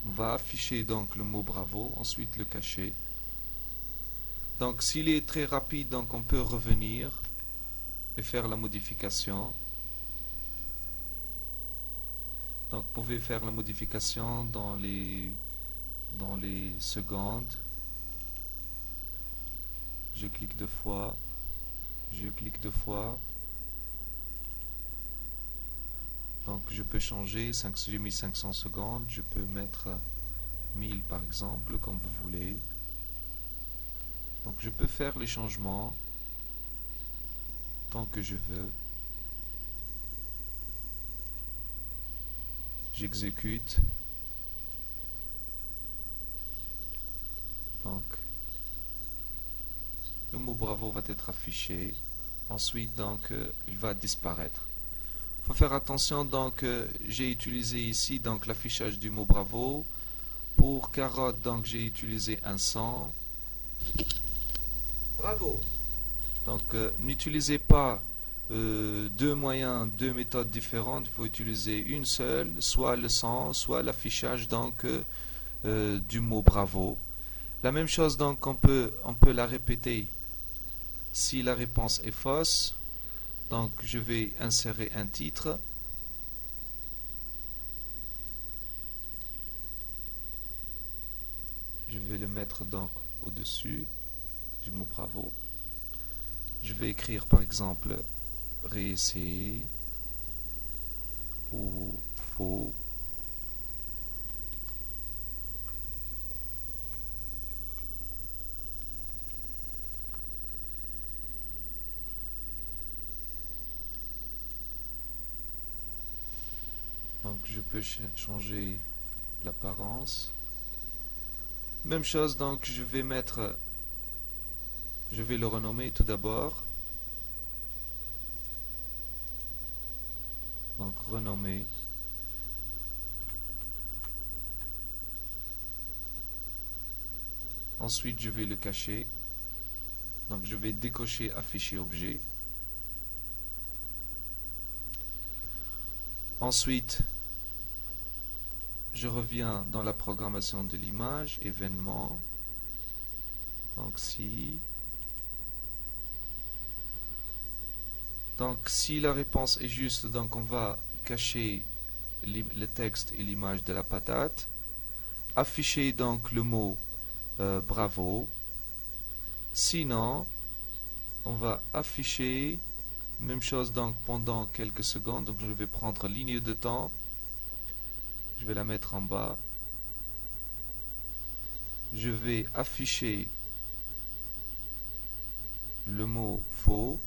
on va afficher donc le mot bravo, ensuite le cacher. Donc s'il est très rapide, donc on peut revenir et faire la modification. Donc vous pouvez faire la modification dans les secondes. Je clique 2 fois. Je clique 2 fois. Donc je peux changer, j'ai mis 500 secondes, je peux mettre 1000 par exemple, comme vous voulez. Donc je peux faire les changements tant que je veux. J'exécute. Donc le mot bravo va être affiché. Ensuite, donc, il va disparaître. Il faut faire attention, donc, j'ai utilisé ici donc l'affichage du mot bravo. Pour carotte, donc, j'ai utilisé un 100. Bravo. Donc, n'utilisez pas deux méthodes différentes. Il faut utiliser une seule, soit le 100, soit l'affichage donc du mot bravo. La même chose, donc, on peut la répéter si la réponse est fausse. Donc, je vais insérer un titre. Je vais le mettre donc au-dessus du mot bravo. Je vais écrire par exemple réessayer ou faux. Donc je peux changer l'apparence. Même chose, donc je vais le renommer tout d'abord. donc renommer. Ensuite, je vais le cacher. Donc, je vais décocher afficher objet. Ensuite, je reviens dans la programmation de l'image, événement. Donc, si la réponse est juste, donc on va cacher le texte et l'image de la patate. Afficher donc le mot bravo. Sinon, on va afficher, même chose donc pendant quelques secondes. Donc je vais prendre ligne de temps. Je vais la mettre en bas. Je vais afficher le mot faux.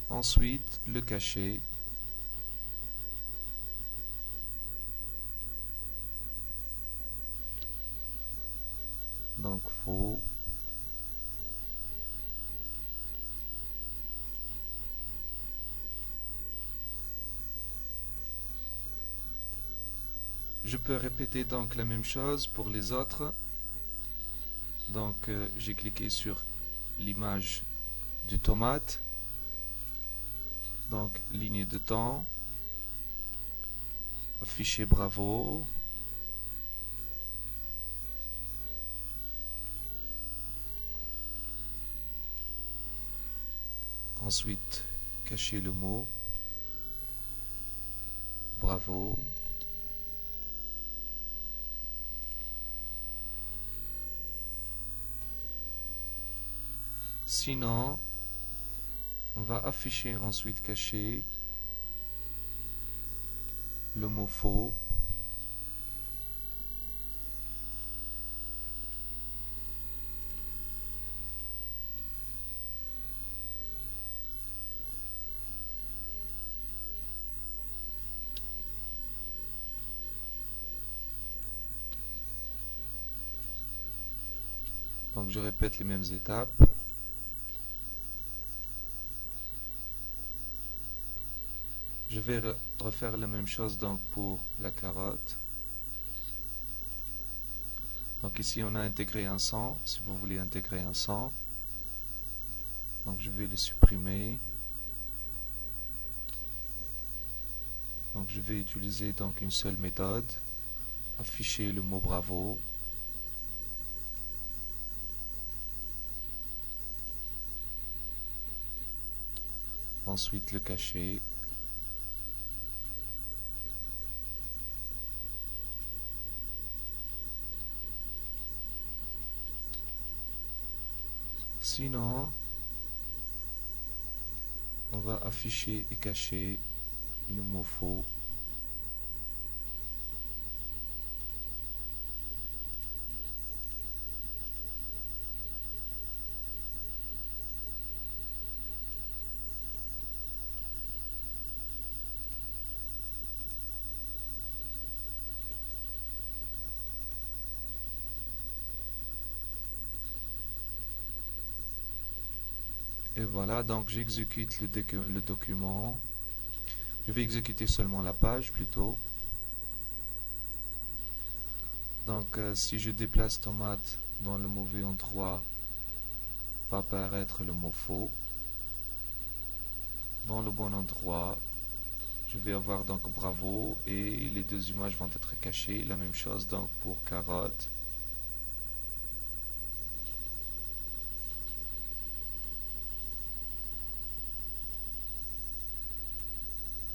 Ensuite, le cacher. Donc faux. Je peux répéter donc la même chose pour les autres. Donc j'ai cliqué sur l'image du tomate. Donc ligne de temps. Afficher bravo. Ensuite, cacher le mot bravo. Sinon, on va afficher ensuite cacher le mot faux. Donc je répète les mêmes étapes. Je vais refaire la même chose donc pour la carotte. Donc ici on a intégré un 100, si vous voulez intégrer un 100. Donc je vais le supprimer. Donc je vais utiliser donc une seule méthode. Afficher le mot bravo. Ensuite le cacher. Sinon, on va afficher et cacher le mot faux. Et voilà, donc j'exécute le document. Je vais exécuter seulement la page plutôt. Donc si je déplace tomate dans le mauvais endroit, va apparaître le mot faux. Dans le bon endroit, je vais avoir donc bravo et les deux images vont être cachées. La même chose donc pour carotte.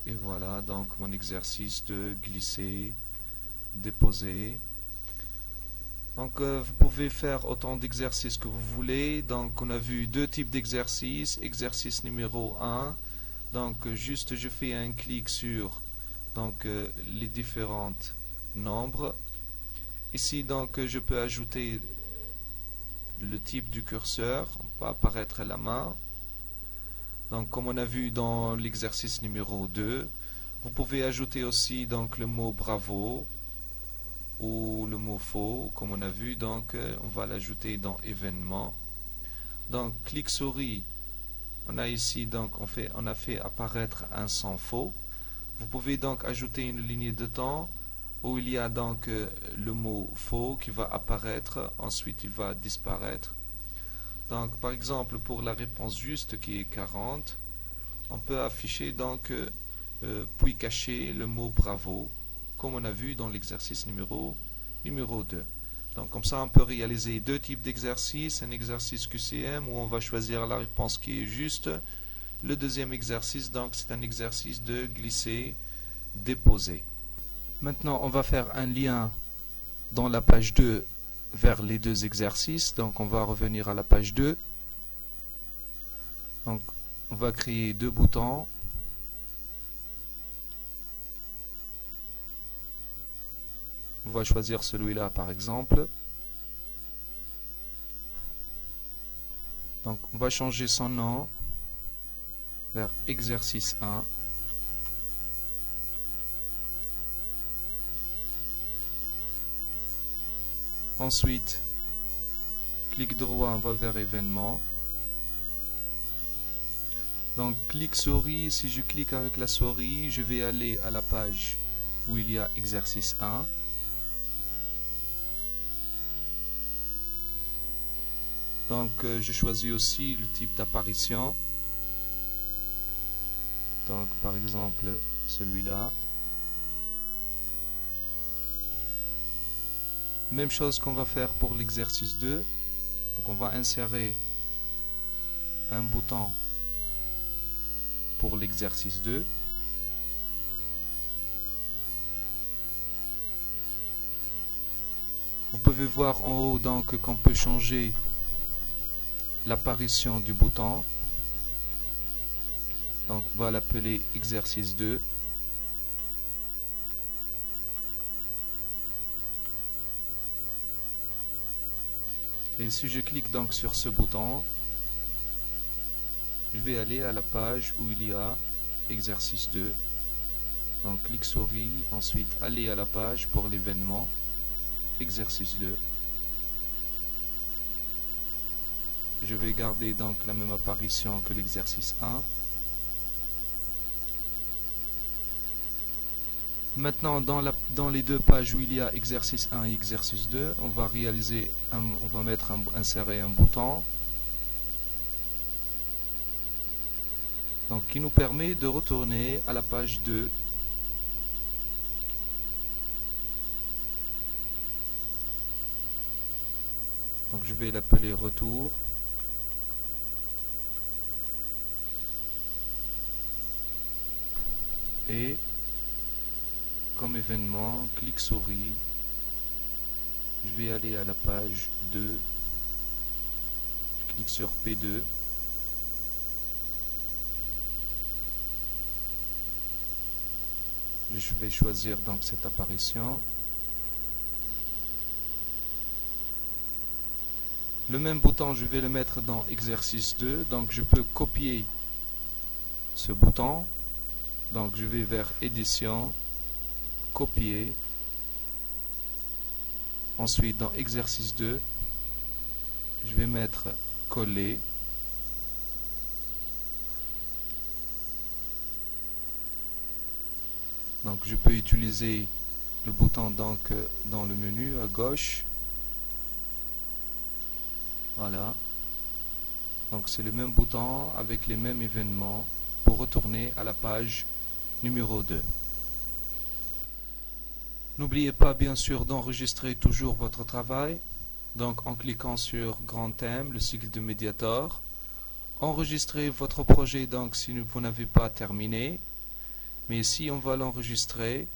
Et voilà donc mon exercice de glisser, déposer. Donc vous pouvez faire autant d'exercices que vous voulez. Donc on a vu deux types d'exercices. Exercice numéro 1. Donc juste je fais un clic sur donc les différents nombres. Ici donc je peux ajouter le type du curseur. On va apparaître la main. Donc comme on a vu dans l'exercice numéro 2, vous pouvez ajouter aussi donc le mot bravo ou le mot faux, comme on a vu, donc on va l'ajouter dans événement. Donc clic souris, on a ici donc on a fait apparaître un sans faux. Vous pouvez donc ajouter une ligne de temps où il y a donc le mot faux qui va apparaître, ensuite il va disparaître. Donc par exemple pour la réponse juste qui est 40, on peut afficher donc puis cacher le mot bravo, comme on a vu dans l'exercice numéro 2. Donc comme ça on peut réaliser deux types d'exercices, un exercice QCM où on va choisir la réponse qui est juste. Le deuxième exercice donc c'est un exercice de glisser, déposer. Maintenant on va faire un lien dans la page 2 vers les deux exercices. Donc on va revenir à la page 2. Donc on va créer deux boutons. On va choisir celui-là par exemple. Donc on va changer son nom vers exercice 1. Ensuite, clic droit, on va vers événement. Donc clic souris, si je clique avec la souris, je vais aller à la page où il y a exercice 1. Donc je choisis aussi le type d'apparition. Donc par exemple celui-là. Même chose qu'on va faire pour l'exercice 2. Donc on va insérer un bouton pour l'exercice 2. Vous pouvez voir en haut donc qu'on peut changer l'apparition du bouton. Donc on va l'appeler exercice 2. Et si je clique donc sur ce bouton, je vais aller à la page où il y a exercice 2. Donc clic souris, ensuite aller à la page pour l'événement exercice 2. Je vais garder donc la même apparition que l'exercice 1. Maintenant dans les deux pages où il y a exercice 1 et exercice 2, on va insérer un bouton donc qui nous permet de retourner à la page 2. Donc je vais l'appeler retour. Et comme événement, clic souris, je vais aller à la page 2, je clique sur P2, je vais choisir donc cette apparition. Le même bouton, je vais le mettre dans exercice 2, donc je peux copier ce bouton, donc je vais vers édition, copier, ensuite dans exercice 2, je vais mettre coller, donc je peux utiliser le bouton donc dans le menu à gauche. Voilà, donc c'est le même bouton avec les mêmes événements pour retourner à la page numéro 2. N'oubliez pas bien sûr d'enregistrer toujours votre travail, donc en cliquant sur Grand thème, le cycle de Mediator. Enregistrez votre projet donc si vous n'avez pas terminé, mais si on va l'enregistrer,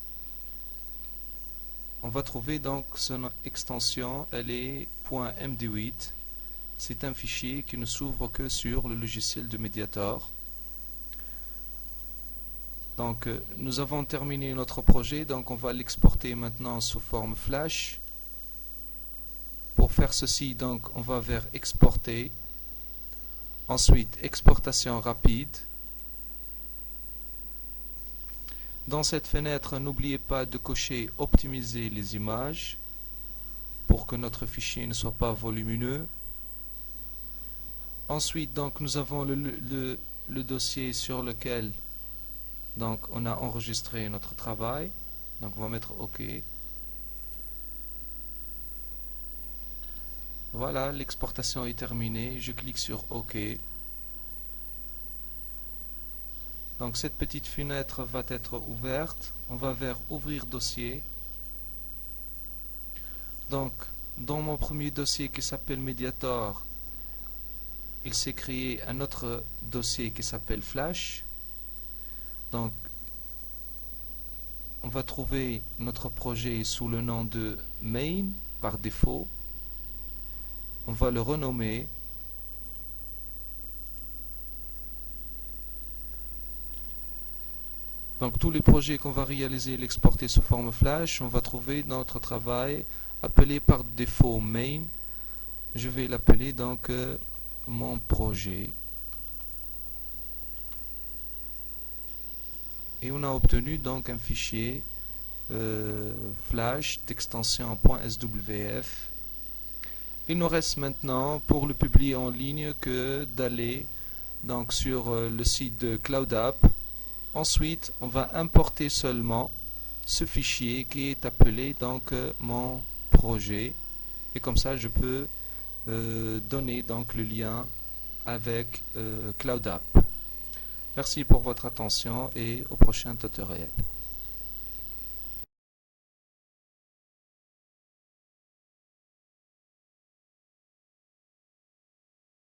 on va trouver donc son extension, elle est .md8. C'est un fichier qui ne s'ouvre que sur le logiciel de Mediator. Donc nous avons terminé notre projet, donc on va l'exporter maintenant sous forme flash. Pour faire ceci, donc on va vers exporter, ensuite exportation rapide. Dans cette fenêtre, n'oubliez pas de cocher optimiser les images pour que notre fichier ne soit pas volumineux. Ensuite, donc, nous avons le dossier sur lequel donc, on a enregistré notre travail. Donc on va mettre OK. Voilà, l'exportation est terminée. Je clique sur OK. Donc cette petite fenêtre va être ouverte. On va vers Ouvrir dossier. Donc dans mon premier dossier qui s'appelle Mediator, il s'est créé un autre dossier qui s'appelle Flash. Donc on va trouver notre projet sous le nom de Main par défaut. On va le renommer. Donc tous les projets qu'on va réaliser et l'exporter sous forme Flash, on va trouver notre travail appelé par défaut Main. Je vais l'appeler donc mon projet. Et on a obtenu donc un fichier Flash d'extension .swf. Il nous reste maintenant pour le publier en ligne que d'aller donc sur le site de CloudApp. Ensuite, on va importer seulement ce fichier qui est appelé donc mon projet. Et comme ça, je peux donner donc le lien avec CloudApp. Merci pour votre attention et au prochain tutoriel.